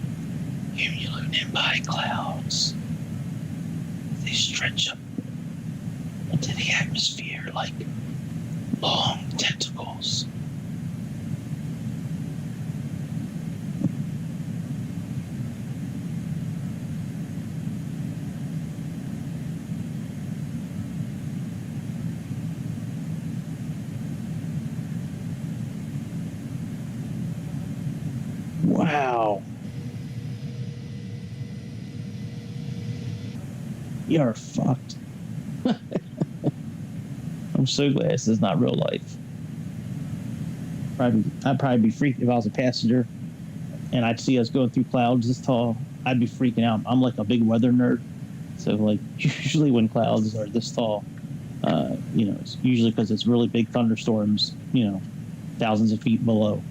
cumulonimbus clouds. They stretch up into the atmosphere like long tentacles. Wow. You are fucked. I'm so glad this is not real life. I'd probably be freaked if I was a passenger and I'd see us going through clouds this tall. I'd be freaking out. I'm like a big weather nerd, so like usually when clouds are this tall, it's usually because it's really big thunderstorms, thousands of feet below.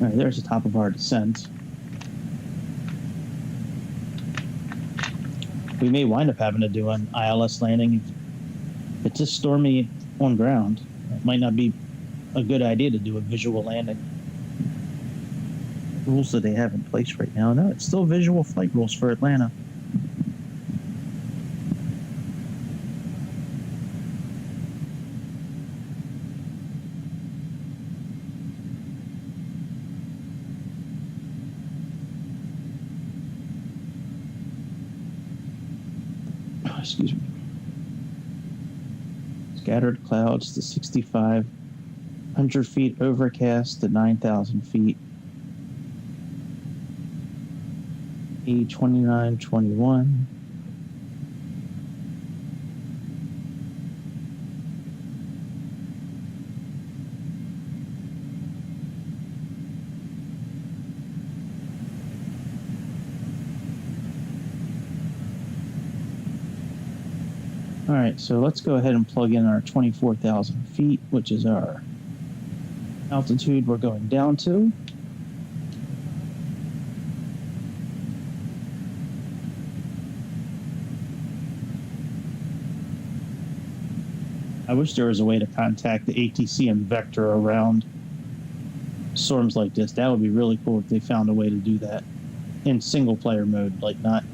All right, there's the top of our descent. We may wind up having to do an ILS landing. If it's just stormy on ground, it might not be a good idea to do a visual landing. What rules do they have in place right now? No, it's still visual flight rules for Atlanta. Excuse me. Scattered clouds to 6,500 feet, overcast to 9,000 feet. A31027. All right, so let's go ahead and plug in our 24,000 feet, which is our altitude we're going down to. I wish there was a way to contact the ATC and vector around storms like this. That would be really cool if they found a way to do that in single player mode, like not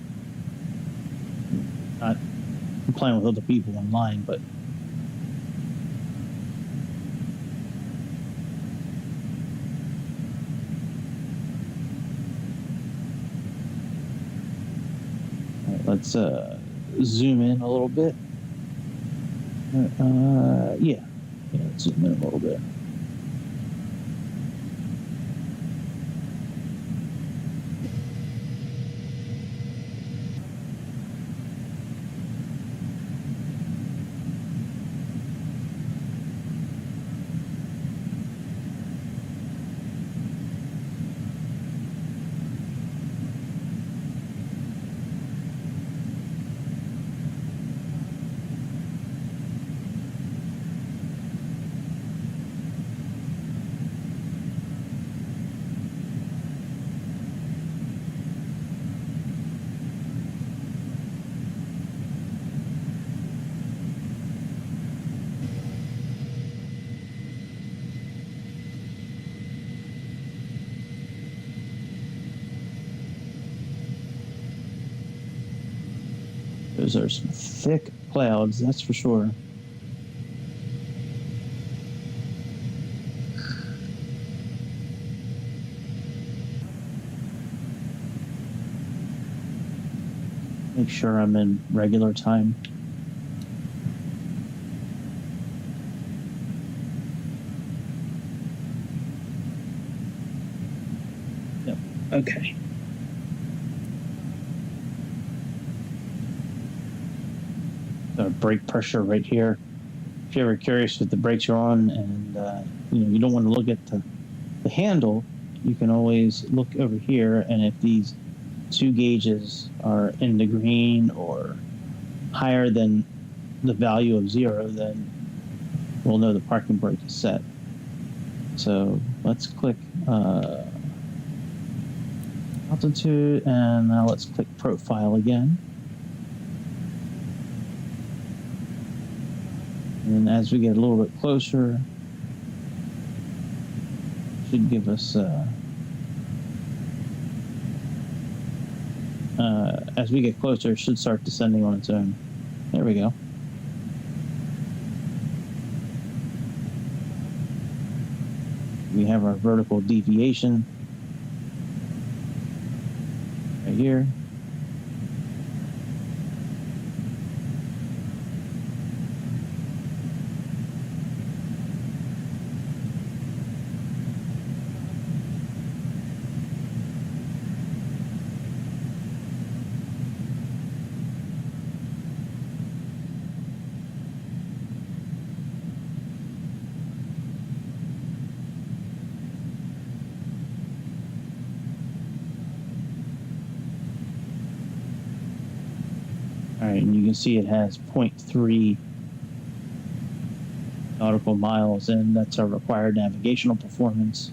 playing with other people online, but all right, let's zoom in a little bit. Yeah, let's zoom in a little bit. Those are some thick clouds, that's for sure. Make sure I'm in regular time. Yep, okay. Brake pressure right here. If you're ever curious if the brakes are on and you don't want to look at the handle, you can always look over here, and if these two gauges are in the green or higher than the value of 0, then we'll know the parking brake is set. So let's click altitude, and now let's click profile again. And as we get a little bit closer, it should give us, as we get closer, it should start descending on its own. There we go. We have our vertical deviation right here. All right, and you can see it has 0.3 nautical miles, and that's our required navigational performance.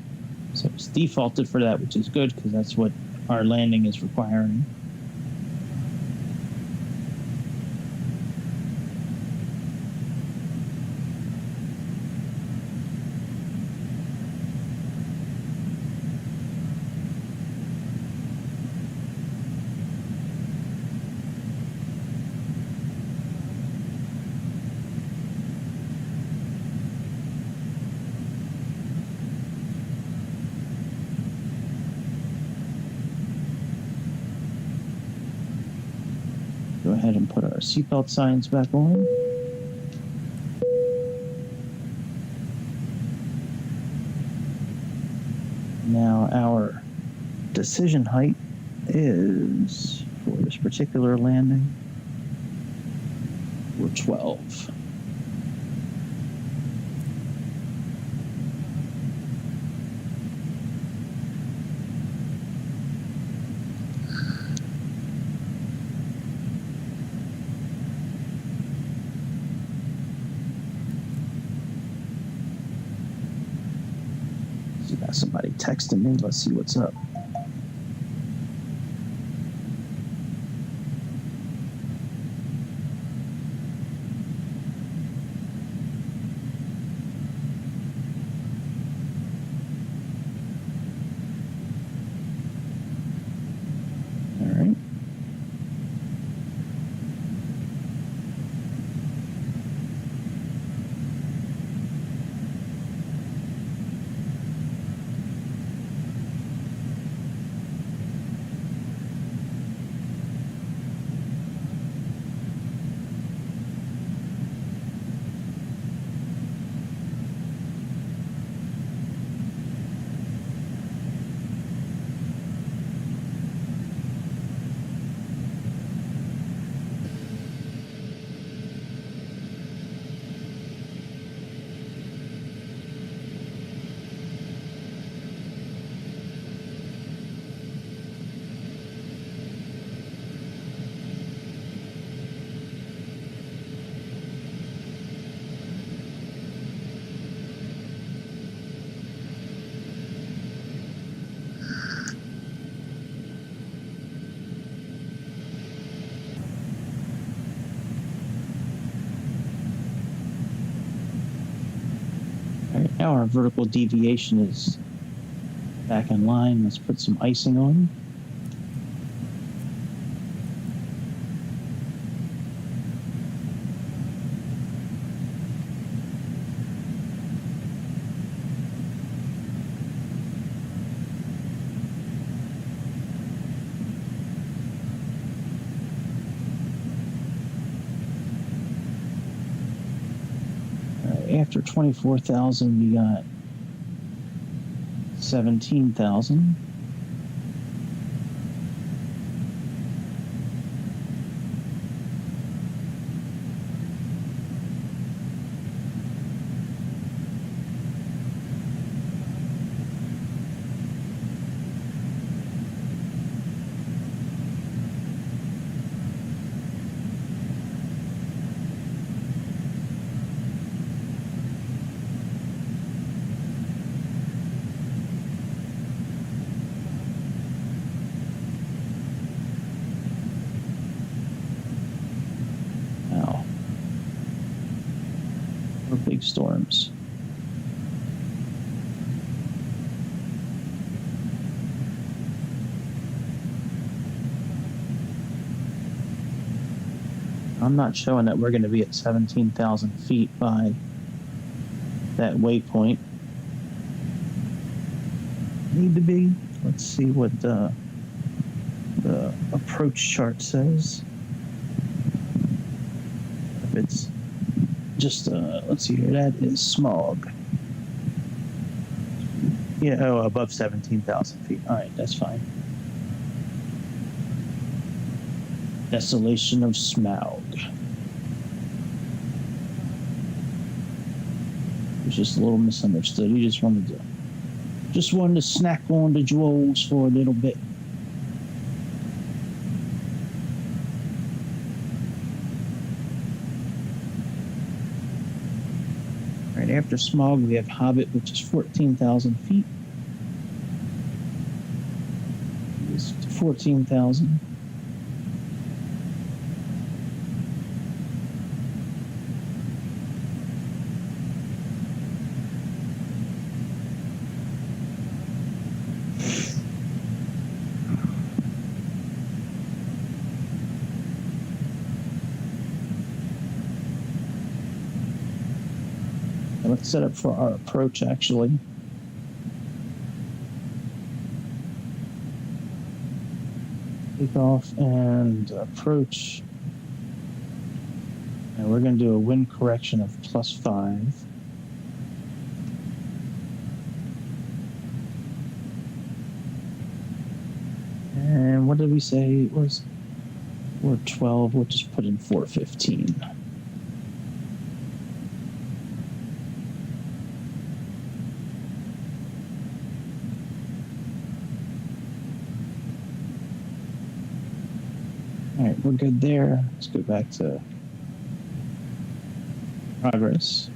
So it's defaulted for that, which is good because that's what our landing is requiring. Go ahead and put our seatbelt signs back on. Now our decision height is, for this particular landing, we're 12. So got somebody texting me. Let's see what's up. Now our vertical deviation is back in line. Let's put some icing on. After 24,000, we got 17,000. Big storms. I'm not showing that we're going to be at 17,000 feet by that waypoint. Need to be. Let's see what the approach chart says. If it's just, let's see here, that is smog. Yeah, oh, above 17,000 feet. All right, that's fine. Desolation of smog. It was just a little misunderstood. He just wanted to snack on the jewels for a little bit. after smog, we have Hobbit, which is 14,000 feet. It's 14,000. Let's set up for our approach, actually. Take off and approach. And we're going to do a wind correction of +5. And what did we say it was? 412. We'll just put in 415. All right, we're good there. Let's go back to progress.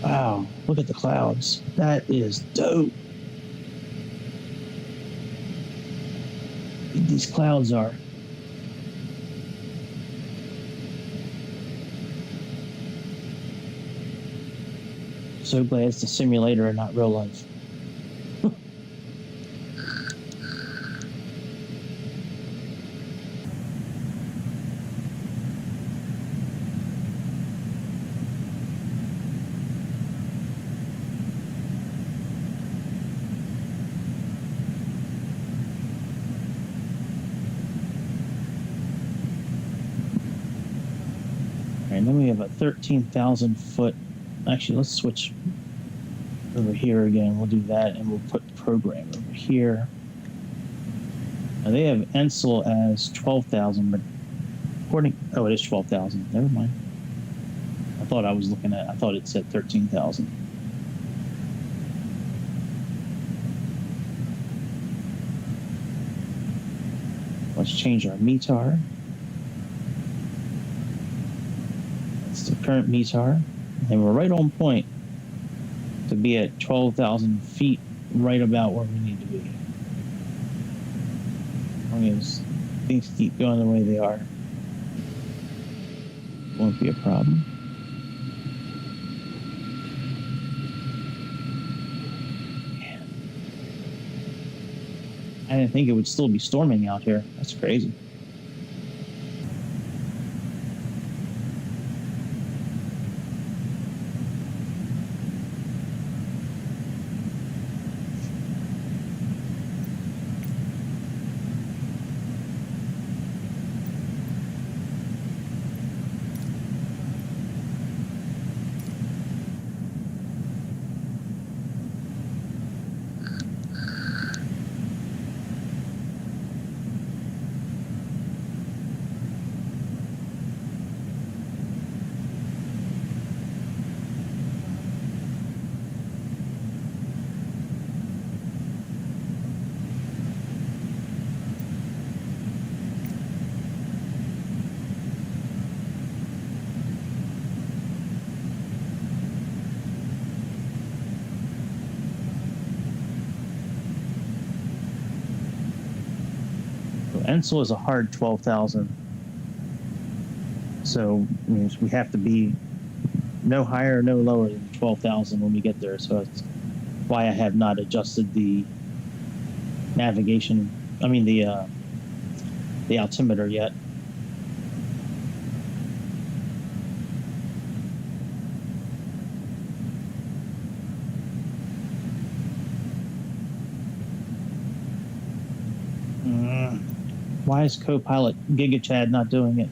Wow, look at the clouds. That is dope. These clouds are. So glad it's a simulator and not real life. And then we have a 13,000 foot. Actually, let's switch over here again. We'll do that, and we'll put the program over here. Now they have Ensel as 12,000, but according, oh, it is 12,000. Never mind. I thought it said 13,000. Let's change our METAR. That's the current METAR. And we're right on point to be at 12,000 feet, right about where we need to be. As long as things keep going the way they are, won't be a problem. I didn't think it would still be storming out here. That's crazy. Ensel is a hard 12,000. So it means we have to be no higher, no lower than 12,000 when we get there. So that's why I have not adjusted the navigation. I mean the altimeter yet. Why is Copilot GigaChad not doing it?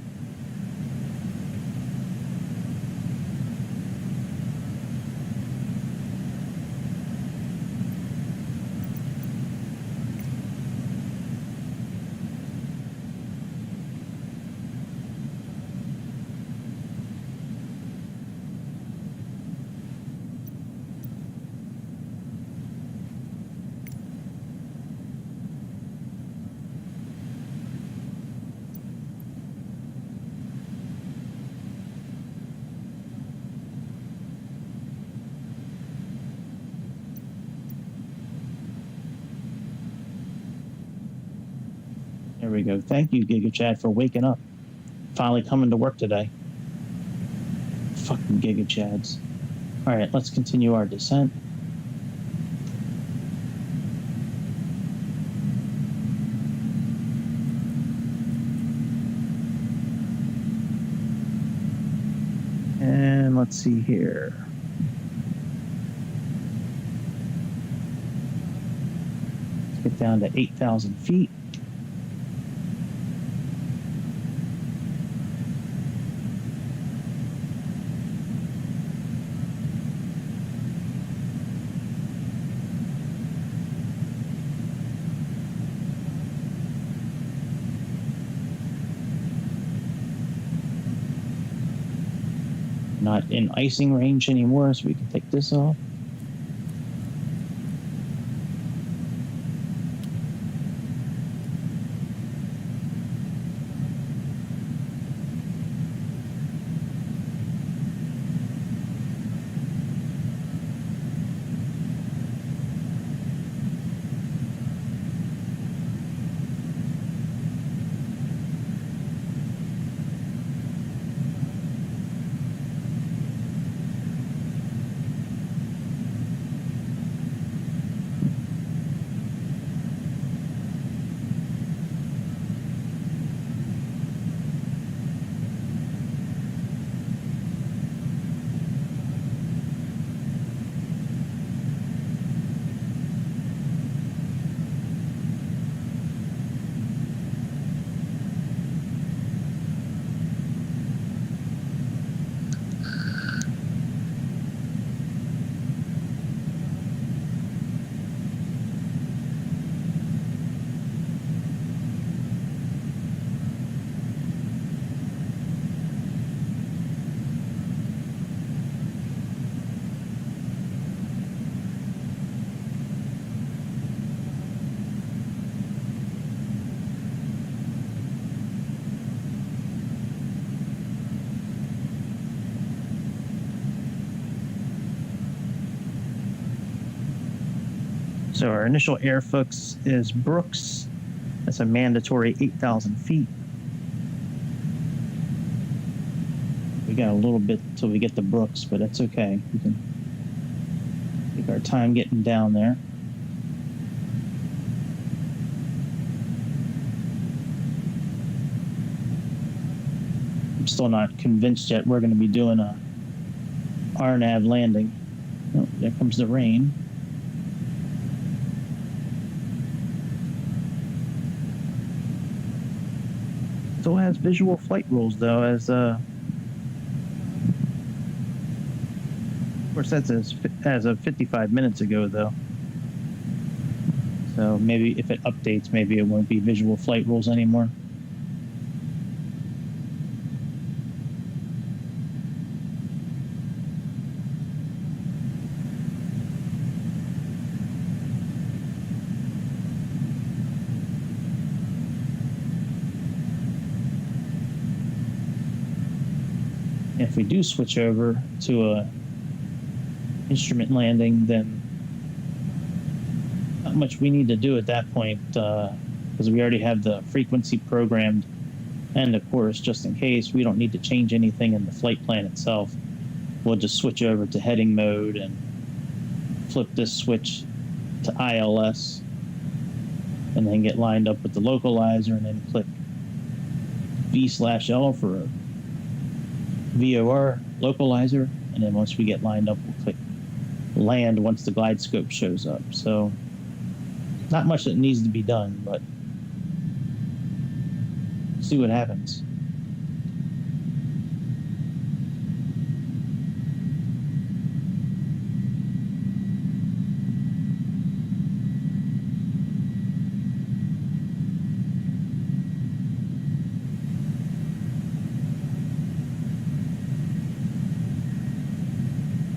There we go. Thank you, GigaChad, for waking up. Finally coming to work today. Fucking GigaChads. All right, let's continue our descent. And let's see here. Let's get down to 8,000 feet. Not in icing range anymore, so we can take this off. So our initial airfix is Brooks. That's a mandatory 8,000 feet. We got a little bit till we get to Brooks, but that's okay. We can take our time getting down there. I'm still not convinced yet we're going to be doing a RNAV landing. Oh, there comes the rain. Still has visual flight rules though, as of course that's as of 55 minutes ago though. So maybe if it updates, maybe it won't be visual flight rules anymore. If we do switch over to a instrument landing, then not much we need to do at that point because we already have the frequency programmed And of course, just in case, we don't need to change anything in the flight plan itself. We'll just switch over to heading mode and flip this switch to ILS, and then get lined up with the localizer, and then click V/L for a VOR localizer. And then once we get lined up, we'll click land once the glide scope shows up. So not much that needs to be done, but see what happens.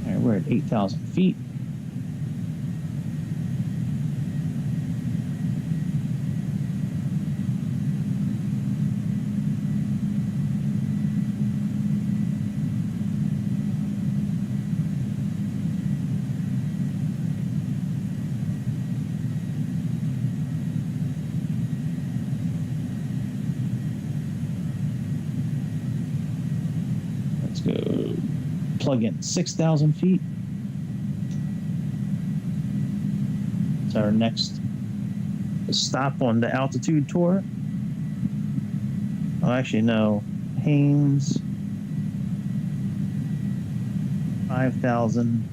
All right, we're at 8,000 feet. Go plug in 6,000 feet. It's our next stop on the altitude tour. Oh, actually, no. Haynes, 5,000.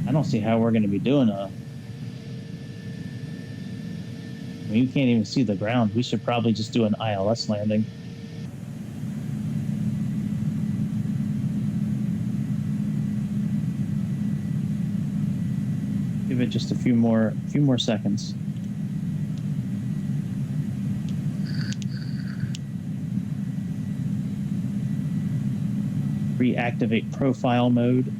I don't see how we're going to be doing I mean, you can't even see the ground. We should probably just do an ILS landing. Give it just a few more seconds. Reactivate profile mode.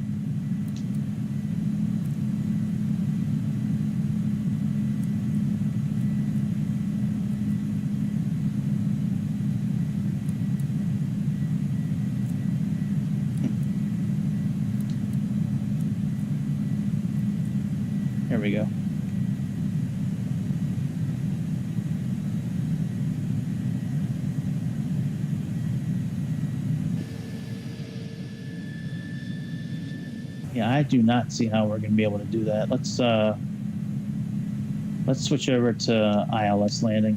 There we go. Yeah, I do not see how we're going to be able to do that. Let's switch over to ILS landing.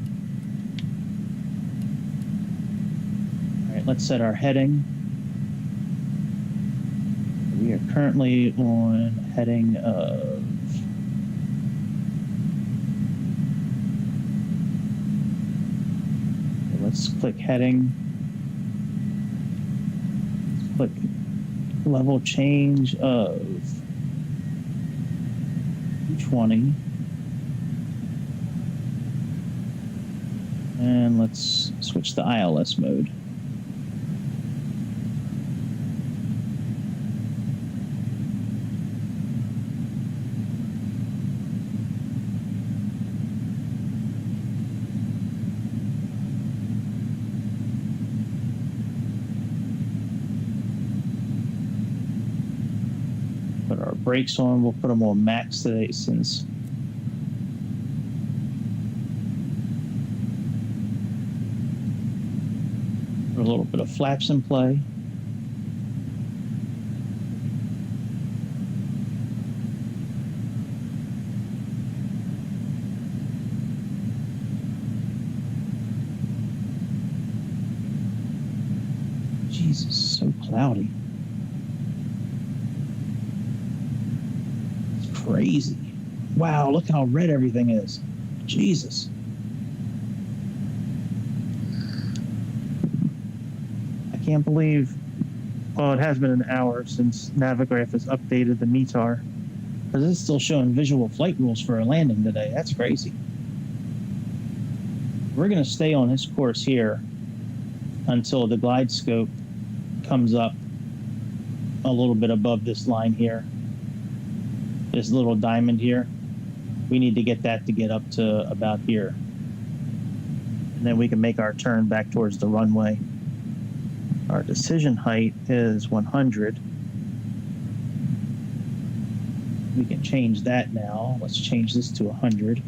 All right, let's set our heading. We are currently on heading of let's click heading. Click level change of 220. And let's switch to ILS mode. Put our brakes on. We'll put them on max today since a little bit of flaps in play. Jesus, so cloudy. It's crazy. Wow, look how red everything is. Jesus. I can't believe, well, it has been an hour since Navigraph has updated the METAR, but it's still showing visual flight rules for a landing today. That's crazy. We're going to stay on this course here until the glide scope comes up a little bit above this line here, this little diamond here. We need to get that to get up to about here. And then we can make our turn back towards the runway. Our decision height is 100. We can change that now. Let's change this to 100.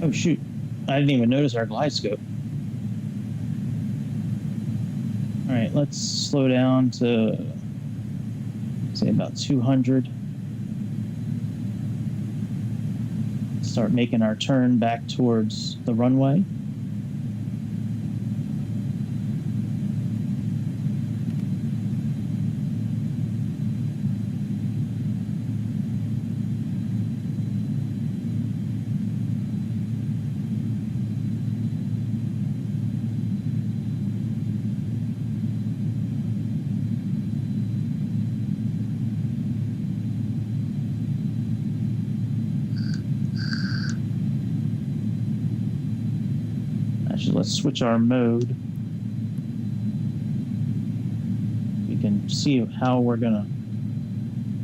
Oh shoot, I didn't even notice our glide scope. All right, let's slow down to say about 200. Start making our turn back towards the runway. Actually, let's switch our mode. We can see how we're going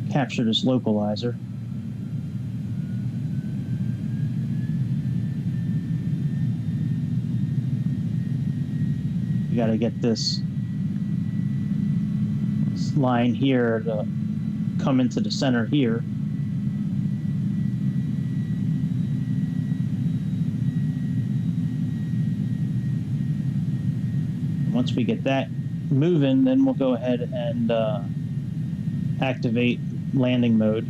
to capture this localizer. We got to get this line here to come into the center here. Once we get that moving, then we'll go ahead and activate landing mode.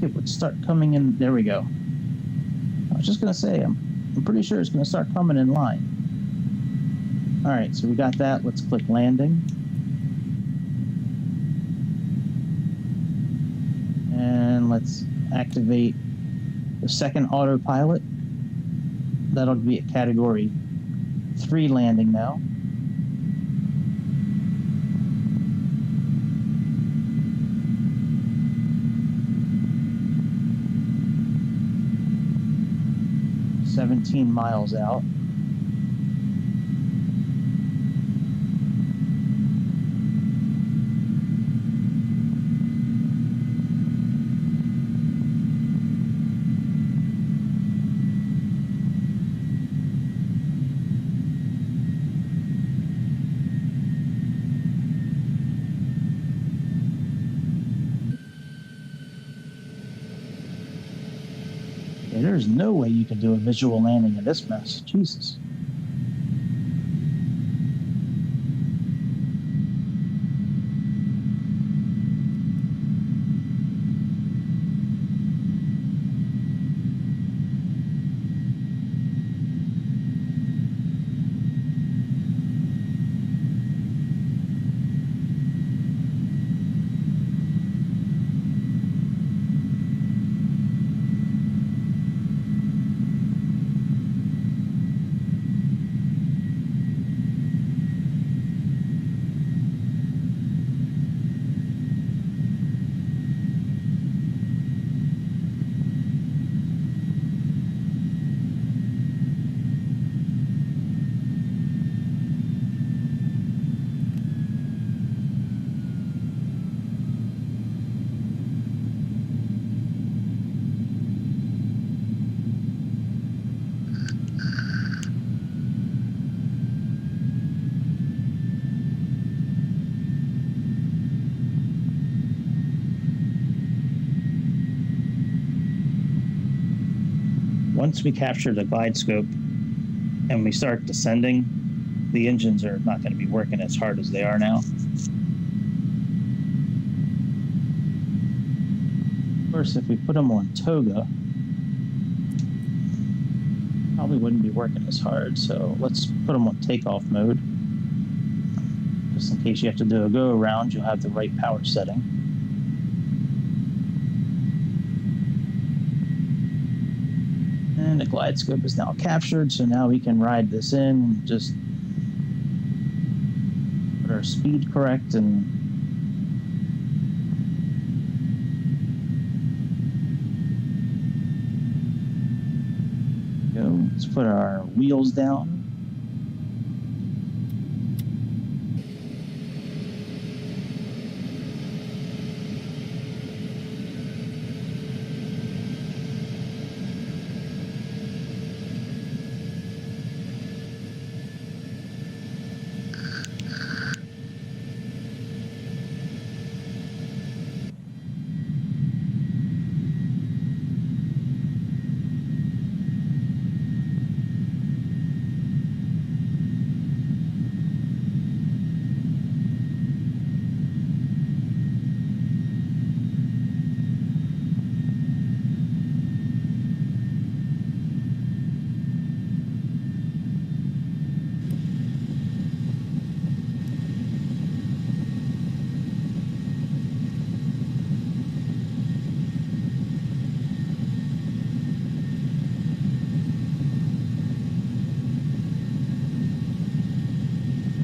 It would start coming in. There we go. I was just going to say, I'm pretty sure it's going to start coming in line. All right, so we got that. Let's click landing. And let's activate the second autopilot. That'll be at category 3 landing now. $17 miles out. There's no way you can do a visual landing in this mess. Jesus. once we capture the glide scope and we start descending, the engines are not going to be working as hard as they are now. Of course, if we put them on toga, probably wouldn't be working as hard. So let's put them on takeoff mode. Just in case you have to do a go around, you'll have the right power setting. And the glide scope is now captured, so now we can ride this in and just put our speed correct and go. Let's put our wheels down.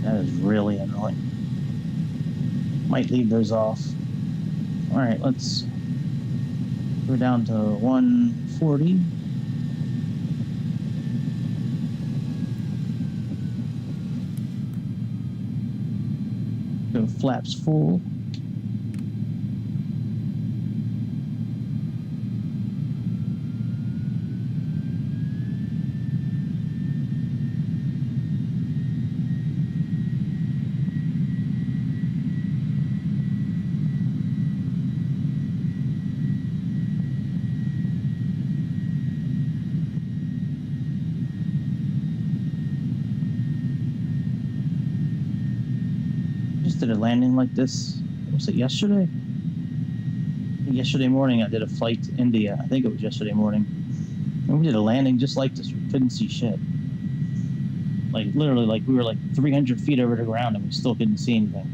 That is really annoying. Might leave those off. All right, let's go down to 140. Go flaps full. Did a landing like this, was it yesterday? Yesterday morning I did a flight to India. I think it was yesterday morning. And we did a landing just like this. We couldn't see shit. Like literally, like we were like 300 feet over the ground and we still couldn't see anything.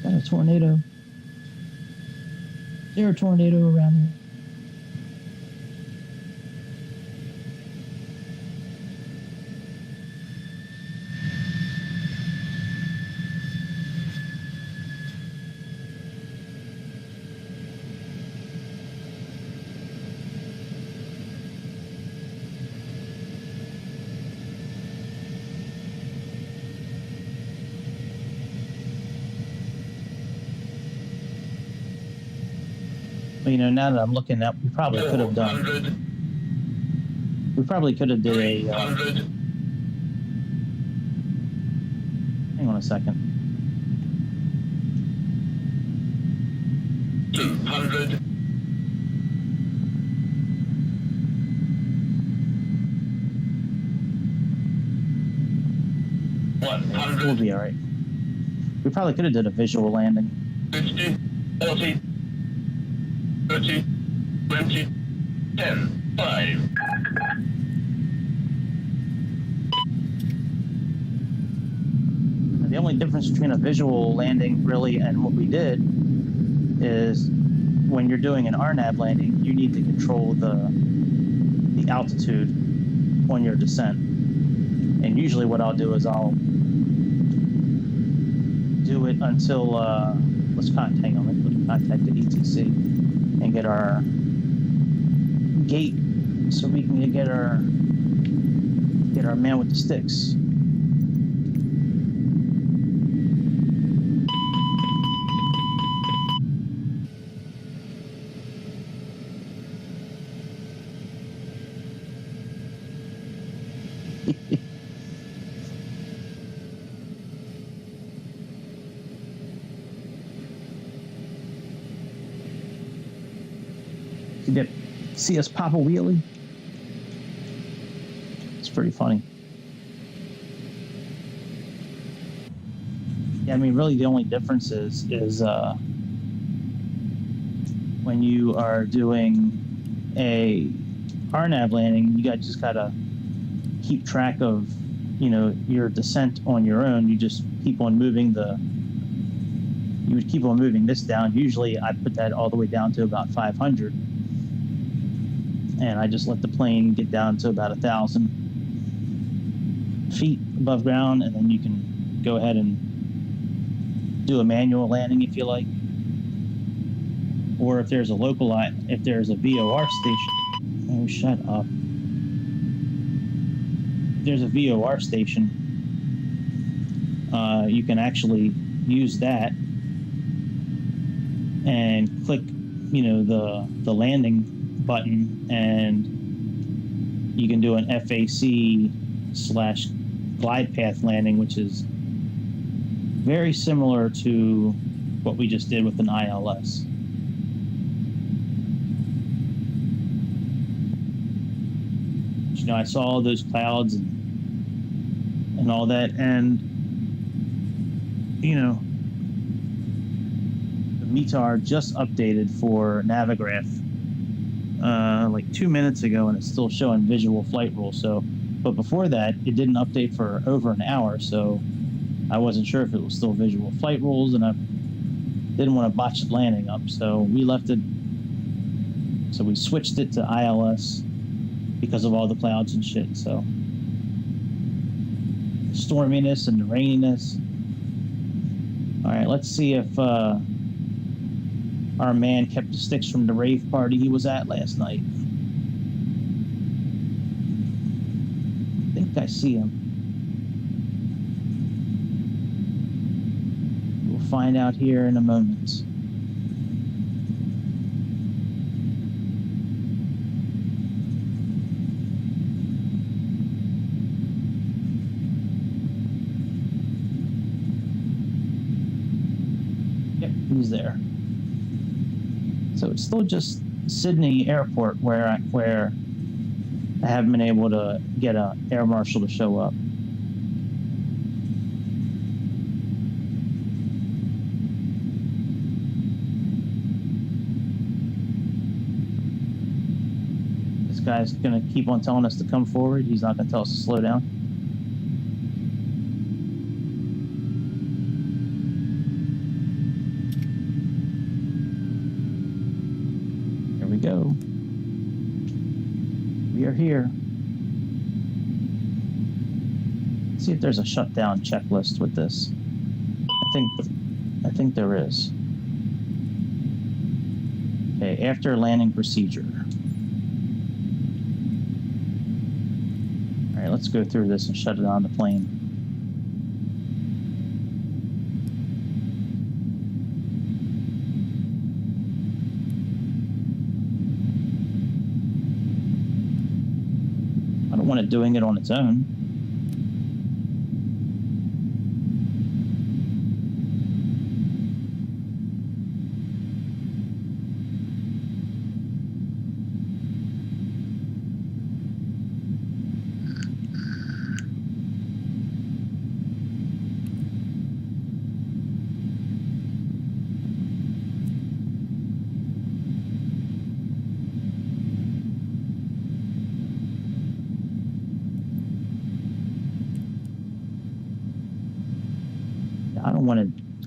Got a tornado. Is there a tornado around here? Well, you know, now that I'm looking at, we probably could have done. We probably could have did a. Hang on a second. 200. 100. We'll be all right. We probably could have did a visual landing. 50, 40, 30, 20, 10, 5. The only difference between a visual landing, really, and what we did is when you're doing an RNAV landing, you need to control the altitude on your descent. And usually what I'll do is I'll do it until let's hang on. Let's contact the ETC and get our gate so we can get our man with the sticks. See us pop a wheelie? It's pretty funny. Yeah, I mean, really the only difference is when you are doing a RNAV landing, you just gotta keep track of, you know, your descent on your own. You just keep on moving you would keep on moving this down. Usually I put that all the way down to about 500. And I just let the plane get down to about 1,000 feet above ground, and then you can go ahead and do a manual landing if you like. Or if there's a VOR station. Oh, shut up. If there's a VOR station, you can actually use that and click, you know, the landing button, and you can do an FAC/glide path landing, which is very similar to what we just did with an ILS. You know, I saw all those clouds and all that, and you know, the METAR just updated for Navigraph like 2 minutes ago, and it's still showing visual flight rules. So, but before that, it didn't update for over an hour, so I wasn't sure if it was still visual flight rules, and I didn't want to botch the landing up, so we left it. So we switched it to ILS because of all the clouds and shit. So storminess and the raininess. All right, let's see if our man kept the sticks from the rave party he was at last night. I think I see him. We'll find out here in a moment. Yep, he's there. So it's still just Sydney Airport where I haven't been able to get an air marshal to show up. This guy's gonna keep on telling us to come forward. He's not gonna tell us to slow down. Go. We are here. Let's see if there's a shutdown checklist with this. I think there is. Okay, after landing procedure. All right, let's go through this and shut it on the plane. Want it doing it on its own.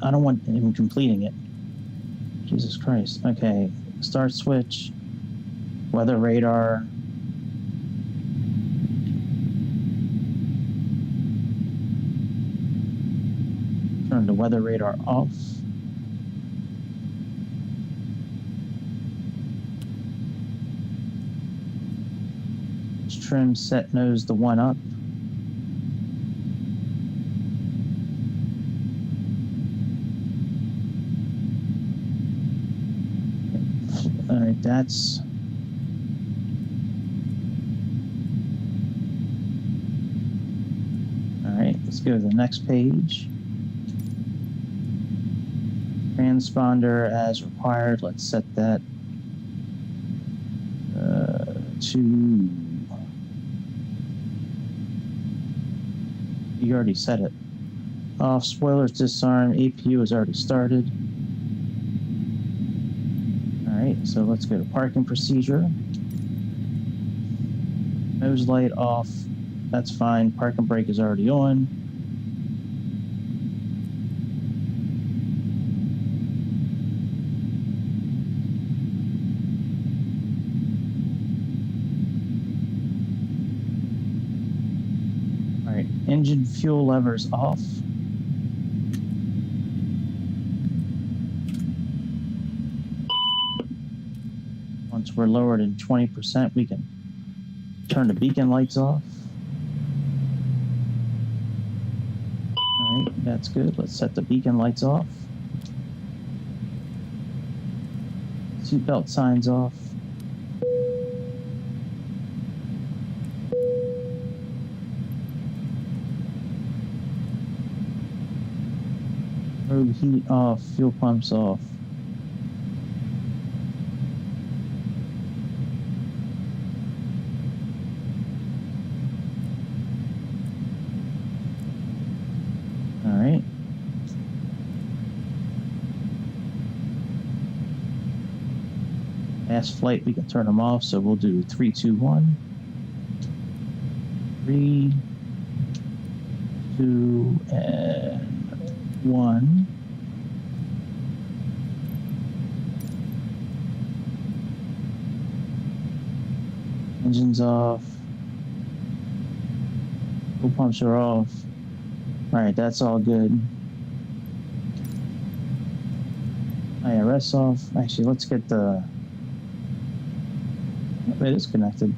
I don't want him completing it. Jesus Christ. Okay, start switch, weather radar. Turn the weather radar off. trim set nose the one up. All right, that's all right. Let's go to the next page. Transponder as required. Let's set that to. You already set it. Off. Spoilers disarmed. APU has already started. Alright, so let's go to parking procedure. Nose light off. That's fine. Parking brake is already on. Alright, engine fuel levers off. Once we're lowered in 20%, we can turn the beacon lights off. All right, that's good. Let's set the beacon lights off. Seatbelt signs off. Probe heat off, fuel pumps off. All right. Fast flight, we can turn them off, so we'll do 3, 2, 1. 3, 2, and 1. Engines off. Fuel pumps are off. All right, that's all good. IRS off. Actually, let's get the... It is connected.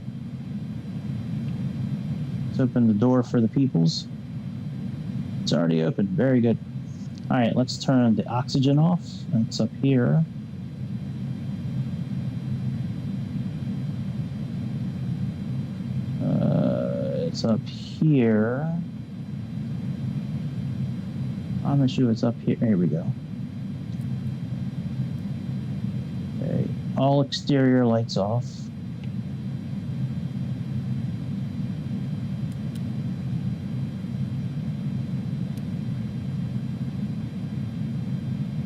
Let's open the door for the peoples. It's already open. Very good. All right, let's turn the oxygen off. It's up here. It's up here. I'm not sure it's up here. Here we go. Okay. All exterior lights off.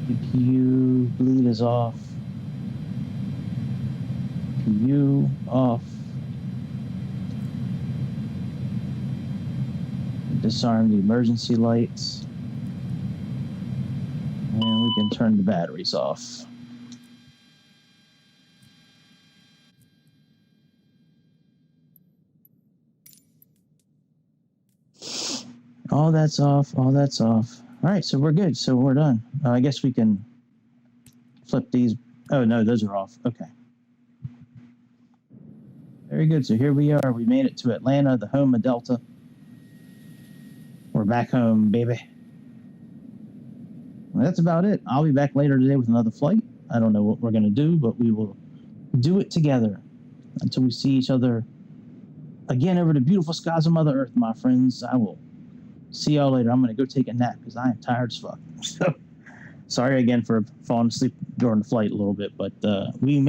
CPU bleed is off. CPU off. Disarm the emergency lights. And we can turn the batteries off. All that's off. All that's off. All right, so we're good. So we're done. I guess we can flip these. Oh, no, those are off. Okay. Very good. So here we are. We made it to Atlanta, the home of Delta. We're back home, baby. Well, that's about it. I'll be back later today with another flight. I don't know what we're going to do, but we will do it together until we see each other again over the beautiful skies of Mother Earth, my friends. I will see y'all later. I'm going to go take a nap because I am tired as fuck. So, sorry again for falling asleep during the flight a little bit, but we